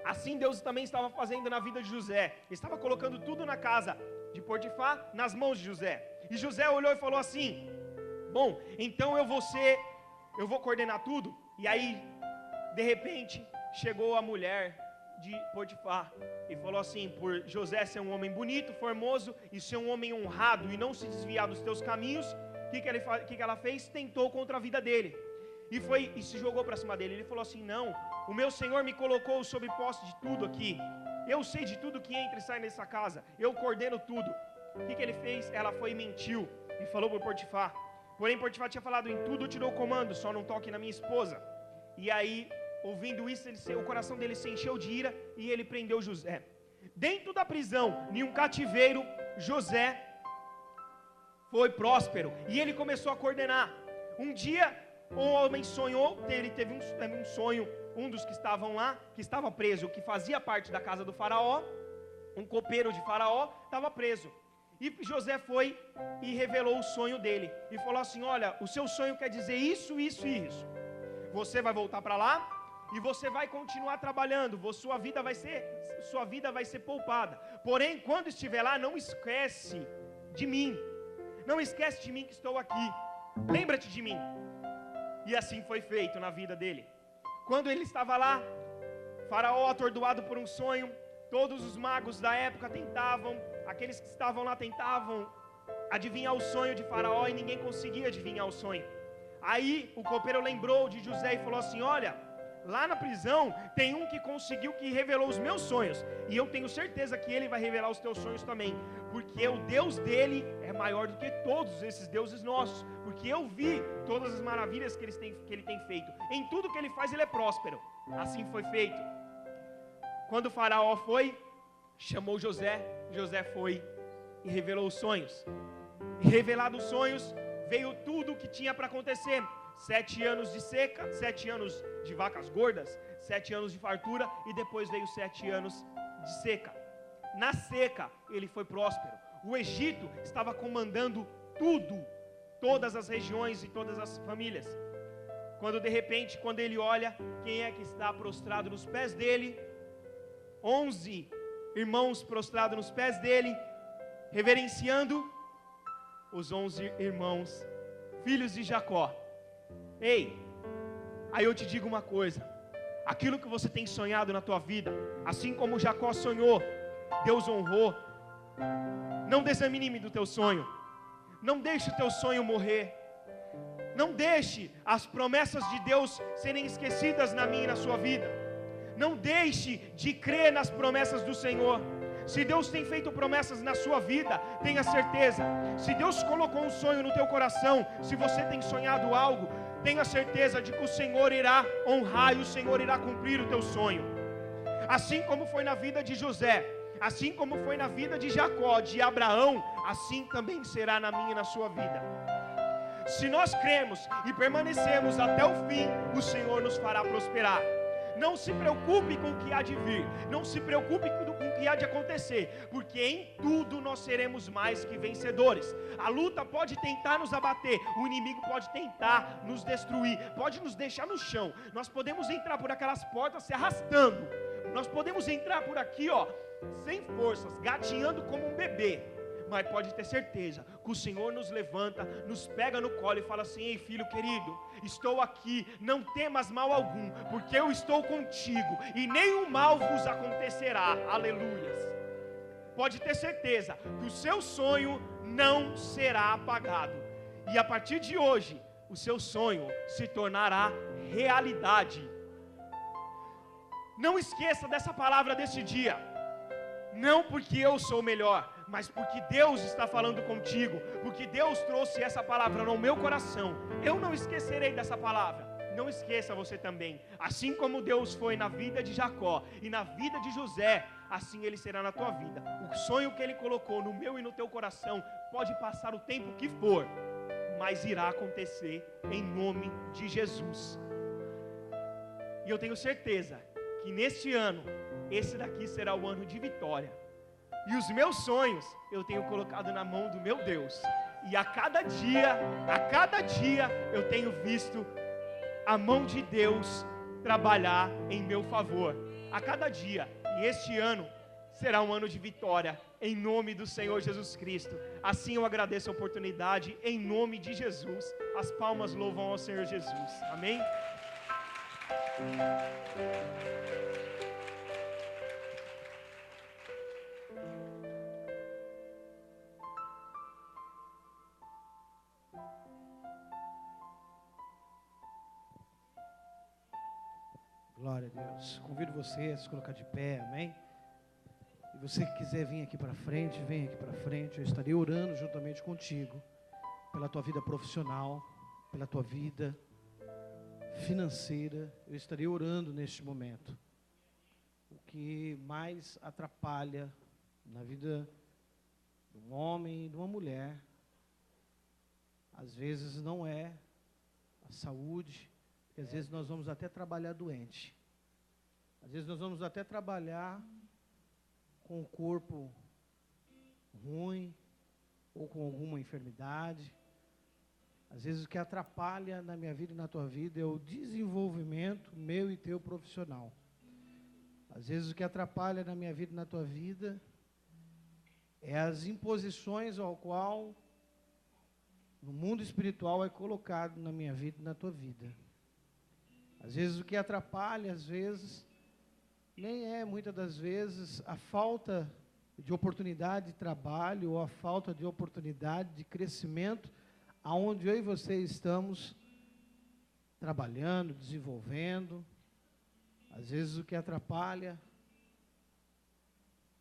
Speaker 1: assim Deus também estava fazendo na vida de José. Estava colocando tudo na casa de Potifar, nas mãos de José. E José olhou e falou assim: bom, então eu vou coordenar tudo. E aí, de repente, chegou a mulher de Potifar e falou assim: por José ser um homem bonito, formoso, e ser um homem honrado e não se desviar dos teus caminhos, o que ela fez? Tentou contra a vida dele e se jogou para cima dele. Ele falou assim: não, o meu Senhor me colocou sob posse de tudo aqui, eu sei de tudo que entra e sai nessa casa, eu coordeno tudo. O que ele fez? Ela foi e mentiu e falou para Potifar. Porém Potifar tinha falado: em tudo eu te dou o comando, só não toque na minha esposa. E aí, ouvindo isso, o coração dele se encheu de ira e ele prendeu José. Dentro da prisão, em um cativeiro, José foi próspero e ele começou a coordenar. Um dia, um homem sonhou, ele teve um sonho, um dos que estavam lá, que estava preso, que fazia parte da casa do faraó, um copeiro de faraó, estava preso. E José foi e revelou o sonho dele e falou assim: olha, o seu sonho quer dizer isso, isso e isso. Você vai voltar para lá e você vai continuar trabalhando, sua vida vai ser poupada. Porém, quando estiver lá, não esquece de mim. Não esquece de mim que estou aqui. Lembra-te de mim. E assim foi feito na vida dele. Quando ele estava lá, Faraó, atordoado por um sonho, todos os magos da época tentavam, aqueles que estavam lá tentavam adivinhar o sonho de Faraó e ninguém conseguia adivinhar o sonho. Aí o copeiro lembrou de José e falou assim: olha, lá na prisão tem um que conseguiu, que revelou os meus sonhos, e eu tenho certeza que ele vai revelar os teus sonhos também, porque o Deus dele é maior do que todos esses deuses nossos, porque eu vi todas as maravilhas que ele tem feito. Em tudo que ele faz, ele é próspero. Assim foi feito. Quando o faraó foi, chamou José foi e revelou os sonhos. E revelado os sonhos, veio tudo o que tinha para acontecer. 7 anos de seca, 7 anos de vacas gordas, 7 anos de fartura, e depois veio 7 anos de seca. Na seca, ele foi próspero. O Egito estava comandando tudo, todas as regiões e todas as famílias. Quando de repente, quando ele olha, quem é que está prostrado nos pés dele? 11 irmãos prostrados nos pés dele, reverenciando os 11 irmãos, filhos de Jacó. Ei, aí eu te digo uma coisa: aquilo que você tem sonhado na tua vida, assim como Jacó sonhou, Deus honrou. Não desanime do teu sonho, não deixe o teu sonho morrer, não deixe as promessas de Deus serem esquecidas na minha e na sua vida. Não deixe de crer nas promessas do Senhor. Se Deus tem feito promessas na sua vida, tenha certeza. Se Deus colocou um sonho no teu coração, se você tem sonhado algo, tenha certeza de que o Senhor irá honrar e o Senhor irá cumprir o teu sonho. Assim como foi na vida de José, assim como foi na vida de Jacó, de Abraão, assim também será na minha e na sua vida. Se nós cremos e permanecemos até o fim, o Senhor nos fará prosperar. Não se preocupe com o que há de vir, não se preocupe com o que há de acontecer, porque em tudo nós seremos mais que vencedores. A luta pode tentar nos abater, o inimigo pode tentar nos destruir, pode nos deixar no chão. Nós podemos entrar por aquelas portas se arrastando, nós podemos entrar por aqui, sem forças, gatinhando como um bebê. Mas pode ter certeza que o Senhor nos levanta, nos pega no colo e fala assim: ei, filho querido, estou aqui, não temas mal algum, porque eu estou contigo, e nenhum mal vos acontecerá. Aleluias. Pode ter certeza que o seu sonho não será apagado, e a partir de hoje, o seu sonho se tornará realidade. Não esqueça dessa palavra desse dia. Não porque eu sou melhor, mas porque Deus está falando contigo, porque Deus trouxe essa palavra no meu coração. Eu não esquecerei dessa palavra. Não esqueça você também. Assim como Deus foi na vida de Jacó e na vida de José, assim Ele será na tua vida. O sonho que Ele colocou no meu e no teu coração pode passar o tempo que for, mas irá acontecer em nome de Jesus. E eu tenho certeza que neste ano, esse daqui será o ano de vitória. E os meus sonhos eu tenho colocado na mão do meu Deus. E a cada dia eu tenho visto a mão de Deus trabalhar em meu favor. A cada dia. E este ano será um ano de vitória, em nome do Senhor Jesus Cristo. Assim eu agradeço a oportunidade, em nome de Jesus. As palmas louvam ao Senhor Jesus. Amém?
Speaker 2: Glória a Deus. Convido você a se colocar de pé, amém? E você que quiser vir aqui para frente, vem aqui para frente. Eu estarei orando juntamente contigo pela tua vida profissional, pela tua vida financeira. Eu estarei orando neste momento. O que mais atrapalha na vida de um homem e de uma mulher, às vezes não é a saúde, porque às vezes nós vamos até trabalhar doente. Às vezes nós vamos até trabalhar com o corpo ruim, ou com alguma enfermidade. Às vezes o que atrapalha na minha vida e na tua vida é o desenvolvimento meu e teu profissional. Às vezes o que atrapalha na minha vida e na tua vida é as imposições ao qual no mundo espiritual é colocado na minha vida e na tua vida. Às vezes o que atrapalha, às vezes, nem é muitas das vezes a falta de oportunidade de trabalho ou a falta de oportunidade de crescimento aonde eu e você estamos trabalhando, desenvolvendo. Às vezes o que atrapalha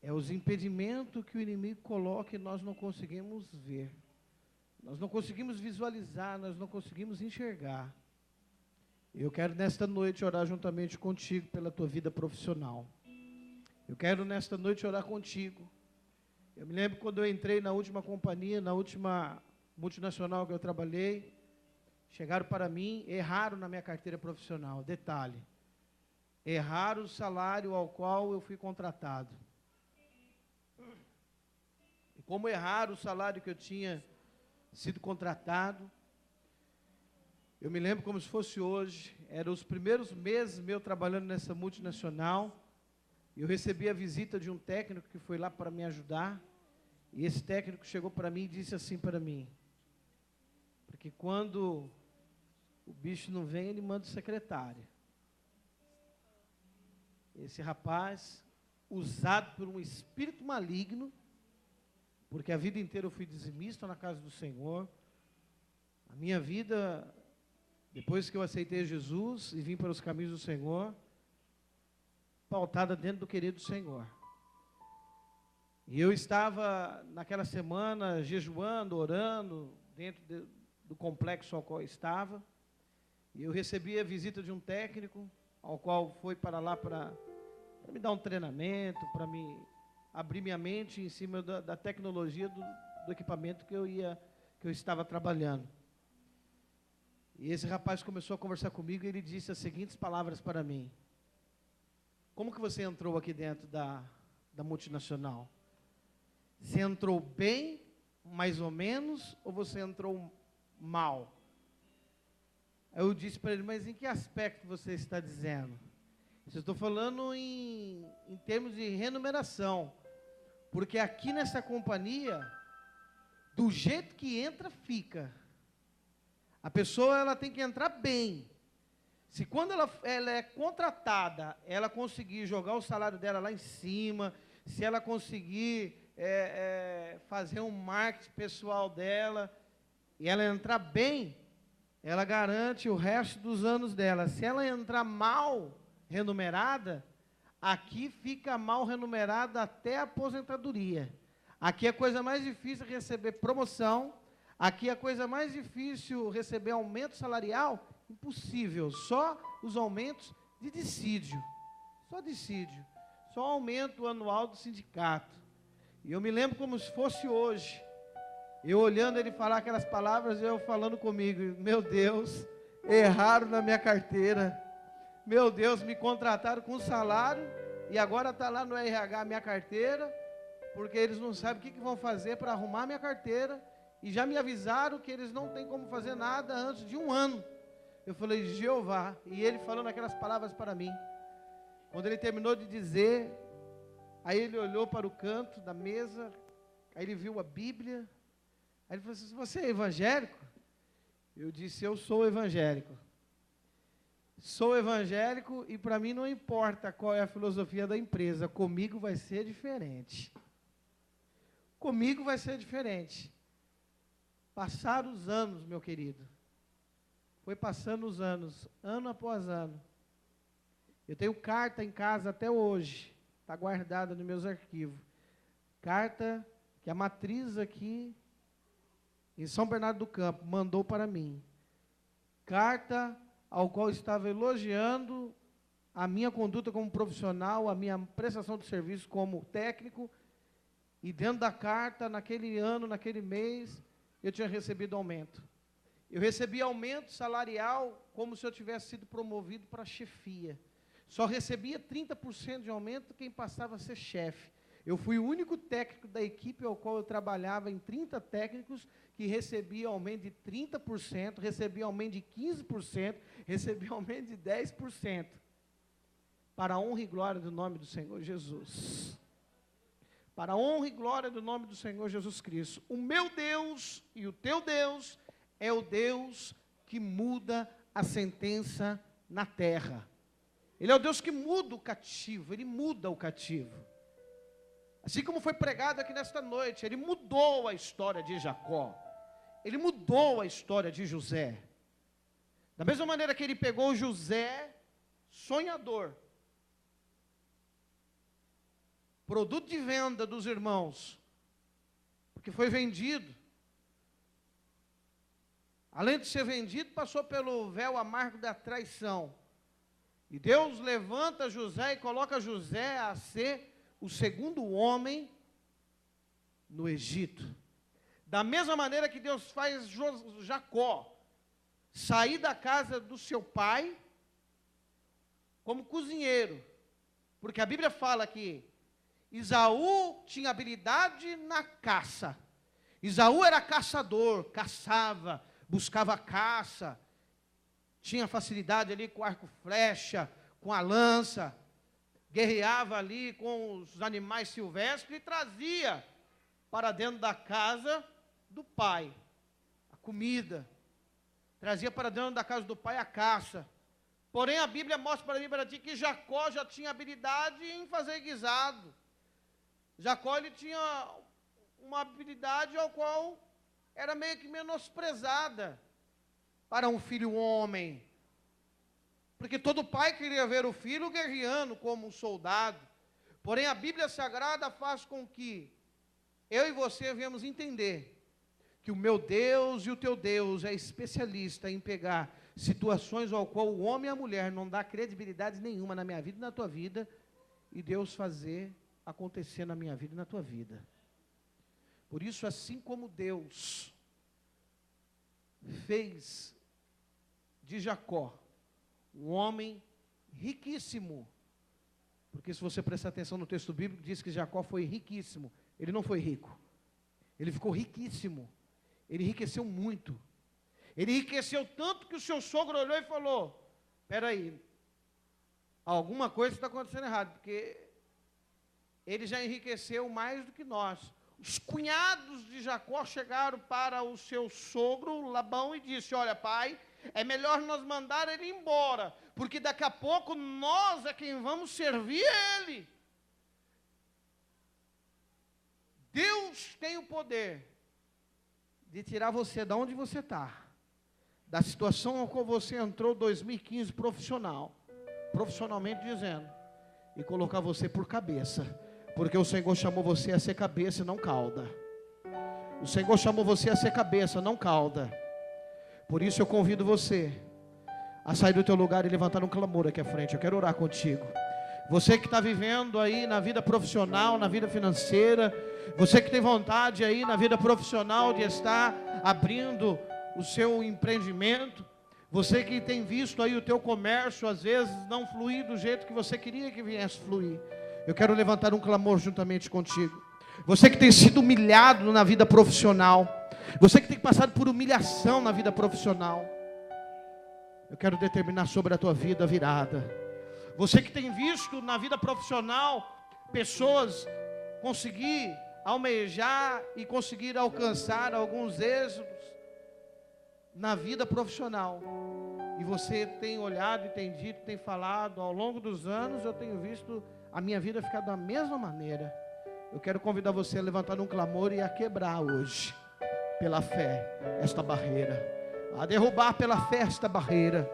Speaker 2: é os impedimentos que o inimigo coloca e nós não conseguimos ver. Nós não conseguimos visualizar, nós não conseguimos enxergar. Eu quero nesta noite orar juntamente contigo pela tua vida profissional. Eu quero nesta noite orar contigo. Eu me lembro quando eu entrei na última companhia, multinacional que eu trabalhei, chegaram para mim, erraram na minha carteira profissional. Detalhe, erraram o salário ao qual eu fui contratado. E como erraram o salário que eu tinha sido contratado, eu me lembro como se fosse hoje, eram os primeiros meses meu trabalhando nessa multinacional, eu recebi a visita de um técnico que foi lá para me ajudar, e esse técnico chegou para mim e disse assim para mim, porque quando o bicho não vem, ele manda o secretário. Esse rapaz, usado por um espírito maligno, porque a vida inteira eu fui dizimista na casa do Senhor, a minha vida, depois que eu aceitei Jesus e vim para os caminhos do Senhor, pautada dentro do querer do Senhor. E eu estava, naquela semana, jejuando, orando, dentro do complexo ao qual eu estava, e eu recebi a visita de um técnico, ao qual foi para lá para me dar um treinamento, para me abrir minha mente em cima da tecnologia do equipamento que eu estava trabalhando. E esse rapaz começou a conversar comigo e ele disse as seguintes palavras para mim: como que você entrou aqui dentro da multinacional? Você entrou bem, mais ou menos, ou você entrou mal? Aí eu disse para ele, mas em que aspecto você está dizendo? Eu estou falando em termos de remuneração, porque aqui nessa companhia, do jeito que entra, fica. A pessoa ela tem que entrar bem. Se quando ela é contratada, ela conseguir jogar o salário dela lá em cima, se ela conseguir fazer um marketing pessoal dela, e ela entrar bem, ela garante o resto dos anos dela. Se ela entrar mal remunerada, aqui fica mal remunerada até a aposentadoria. Aqui a coisa mais difícil é receber promoção, aqui a coisa mais difícil é receber aumento salarial, impossível, só os aumentos de dissídio, só aumento anual do sindicato. E eu me lembro como se fosse hoje, eu olhando ele falar aquelas palavras, eu falando comigo, meu Deus, erraram na minha carteira, meu Deus, me contrataram com salário, e agora está lá no RH minha carteira, porque eles não sabem o que vão fazer para arrumar minha carteira, e já me avisaram que eles não têm como fazer nada antes de 1 ano. Eu falei, Jeová, e ele falando aquelas palavras para mim. Quando ele terminou de dizer, aí ele olhou para o canto da mesa, aí ele viu a Bíblia, aí ele falou assim, você é evangélico? Eu disse, eu sou evangélico. Sou evangélico e para mim não importa qual é a filosofia da empresa, comigo vai ser diferente. Comigo vai ser diferente. Passaram os anos, meu querido. Foi passando os anos, ano após ano. Eu tenho carta em casa até hoje, está guardada nos meus arquivos. Carta que a matriz aqui, em São Bernardo do Campo, mandou para mim. Carta ao qual estava elogiando a minha conduta como profissional, a minha prestação de serviço como técnico, e dentro da carta, naquele ano, naquele mês, eu tinha recebido aumento. Eu recebi aumento salarial como se eu tivesse sido promovido para chefia. Só recebia 30% de aumento quem passava a ser chefe. Eu fui o único técnico da equipe ao qual eu trabalhava em 30 técnicos que recebia aumento de 30%, recebia aumento de 15%, recebia aumento de 10%. Para a honra e glória do nome do Senhor Jesus. Para a honra e glória do nome do Senhor Jesus Cristo. O meu Deus e o teu Deus é o Deus que muda a sentença na terra. Ele é o Deus que muda o cativo, Ele muda o cativo. Assim como foi pregado aqui nesta noite, Ele mudou a história de Jacó. Ele mudou a história de José. Da mesma maneira que Ele pegou José, sonhador, produto de venda dos irmãos, porque foi vendido. Além de ser vendido, passou pelo véu amargo da traição. E Deus levanta José e coloca José a ser o segundo homem no Egito. Da mesma maneira que Deus faz Jacó sair da casa do seu pai como cozinheiro. Porque a Bíblia fala que Esaú tinha habilidade na caça. Esaú era caçador, caçava, buscava caça, tinha facilidade ali com arco e flecha, com a lança, guerreava ali com os animais silvestres e trazia para dentro da casa do pai a comida, trazia para dentro da casa do pai a caça. Porém a Bíblia mostra para mim e para ti que Jacó já tinha habilidade em fazer guisado. Jacó, ele tinha uma habilidade ao qual era meio que menosprezada para um filho homem. Porque todo pai queria ver o filho guerreando como um soldado. Porém, a Bíblia Sagrada faz com que eu e você venhamos entender que o meu Deus e o teu Deus é especialista em pegar situações ao qual o homem e a mulher não dá credibilidade nenhuma na minha vida e na tua vida, e Deus fazer acontecer na minha vida e na tua vida. Por isso, assim como Deus fez de Jacó um homem riquíssimo, porque se você prestar atenção no texto bíblico, diz que Jacó foi riquíssimo. Ele não foi rico, ele ficou riquíssimo, ele enriqueceu muito. Ele enriqueceu tanto que o seu sogro olhou e falou: espera aí, alguma coisa está acontecendo errado, porque ele já enriqueceu mais do que nós. Os cunhados de Jacó chegaram para o seu sogro Labão e disse: olha, pai, é melhor nós mandar ele embora, porque daqui a pouco nós é quem vamos servir ele. Deus tem o poder de tirar você de onde você está, da situação a qual você entrou 2015 profissionalmente dizendo, e colocar você por cabeça, porque o Senhor chamou você a ser cabeça e não cauda. O Senhor chamou você a ser cabeça, não cauda. Por isso eu convido você a sair do teu lugar e levantar um clamor aqui à frente. Eu quero orar contigo. Você que está vivendo aí na vida profissional, na vida financeira, você que tem vontade aí na vida profissional de estar abrindo o seu empreendimento, você que tem visto aí o teu comércio às vezes não fluir do jeito que você queria que viesse fluir, eu quero levantar um clamor juntamente contigo. Você que tem sido humilhado na vida profissional, você que tem passado por humilhação na vida profissional, eu quero determinar sobre a tua vida a virada. Você que tem visto na vida profissional pessoas conseguir almejar e conseguir alcançar alguns êxitos na vida profissional, e você tem olhado e tem dito, tem falado, ao longo dos anos eu tenho visto a minha vida ficar da mesma maneira. Eu quero convidar você a levantar um clamor e a quebrar hoje, pela fé, esta barreira, a derrubar pela fé esta barreira,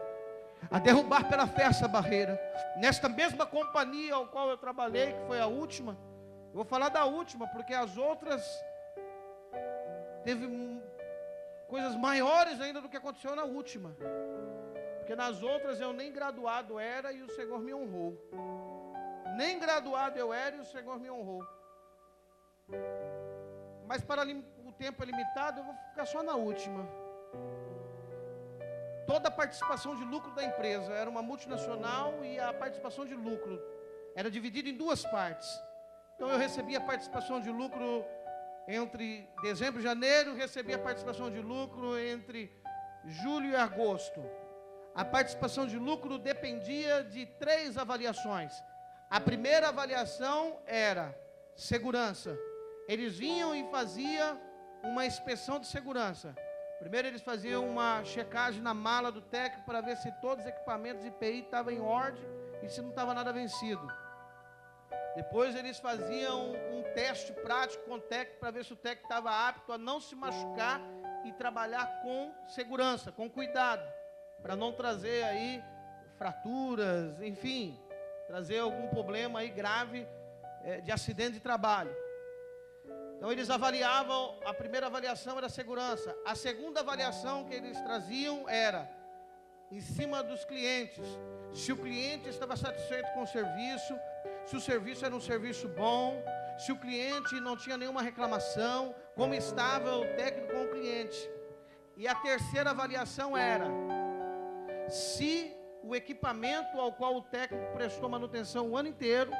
Speaker 2: a derrubar pela fé essa barreira. Nesta mesma companhia ao qual eu trabalhei, que foi a última, eu vou falar da última, porque as outras teve coisas maiores ainda do que aconteceu na última, porque nas outras eu nem graduado era e o Senhor me honrou, nem graduado eu era e o Senhor me honrou. Mas para o tempo é limitado, eu vou ficar só na última. Toda a participação de lucro da empresa era uma multinacional e a participação de lucro era dividida em duas partes. Então eu recebi a participação de lucro entre dezembro e janeiro, recebi a participação de lucro entre julho e agosto. A participação de lucro dependia de 3 avaliações. A primeira avaliação era segurança. Eles vinham e faziam uma inspeção de segurança. Primeiro eles faziam uma checagem na mala do técnico para ver se todos os equipamentos IPI estavam em ordem e se não estava nada vencido. Depois eles faziam um teste prático com o técnico para ver se o técnico estava apto a não se machucar e trabalhar com segurança, com cuidado, para não trazer aí fraturas, enfim, trazer algum problema aí grave de acidente de trabalho. Então eles avaliavam, a primeira avaliação era segurança. A segunda avaliação que eles traziam era em cima dos clientes. Se o cliente estava satisfeito com o serviço, se o serviço era um serviço bom, se o cliente não tinha nenhuma reclamação, como estava o técnico com o cliente. E a terceira avaliação era se o equipamento ao qual o técnico prestou manutenção o ano inteiro,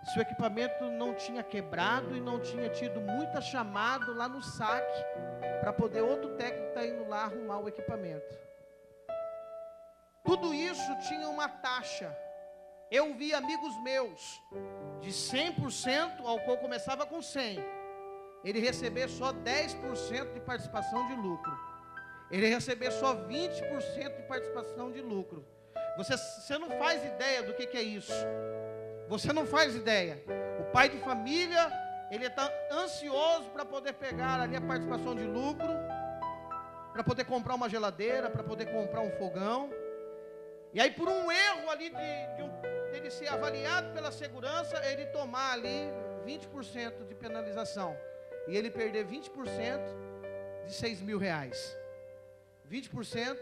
Speaker 2: se o equipamento não tinha quebrado e não tinha tido muita chamada lá no saque, para poder outro técnico estar indo lá arrumar o equipamento. Tudo isso tinha uma taxa. Eu vi amigos meus, de 100%, ao qual começava com 100, ele receber só 10% de participação de lucro. Ele receber só 20% de participação de lucro. Você não faz ideia do que é isso. Você não faz ideia. O pai de família, ele está ansioso para poder pegar ali a participação de lucro, para poder comprar uma geladeira, para poder comprar um fogão. E aí, por um erro ali dele ser avaliado pela segurança, ele tomar ali 20% de penalização. E ele perder 20% de 6 mil reais. 20%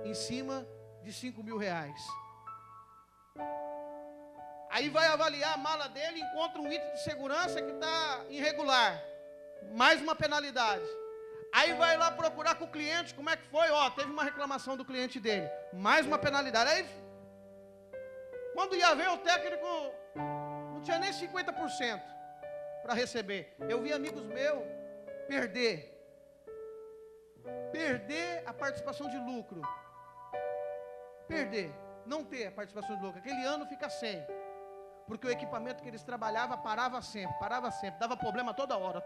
Speaker 2: em cima de 5 mil reais. Aí vai avaliar a mala dele, encontra um item de segurança que está irregular. Mais uma penalidade. Aí vai lá procurar com o cliente, como é que foi? Teve uma reclamação do cliente dele. Mais uma penalidade. Aí, quando ia ver, o técnico não tinha nem 50% para receber. Eu vi amigos meus perder a participação de lucro. Não ter a participação de lucro. Aquele ano fica sem. Porque o equipamento que eles trabalhavam parava sempre, dava problema toda hora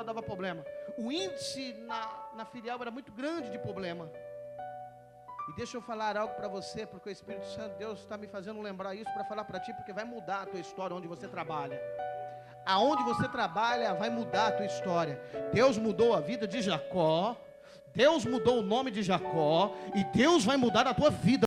Speaker 2: dava problema. O índice na filial era muito grande de problema. E deixa eu falar algo para você, porque o Espírito Santo de Deus está me fazendo lembrar isso para falar para ti, porque vai mudar a tua história onde você trabalha. Aonde você trabalha vai mudar a tua história. Deus mudou a vida de Jacó, Deus mudou o nome de Jacó, e Deus vai mudar a tua vida.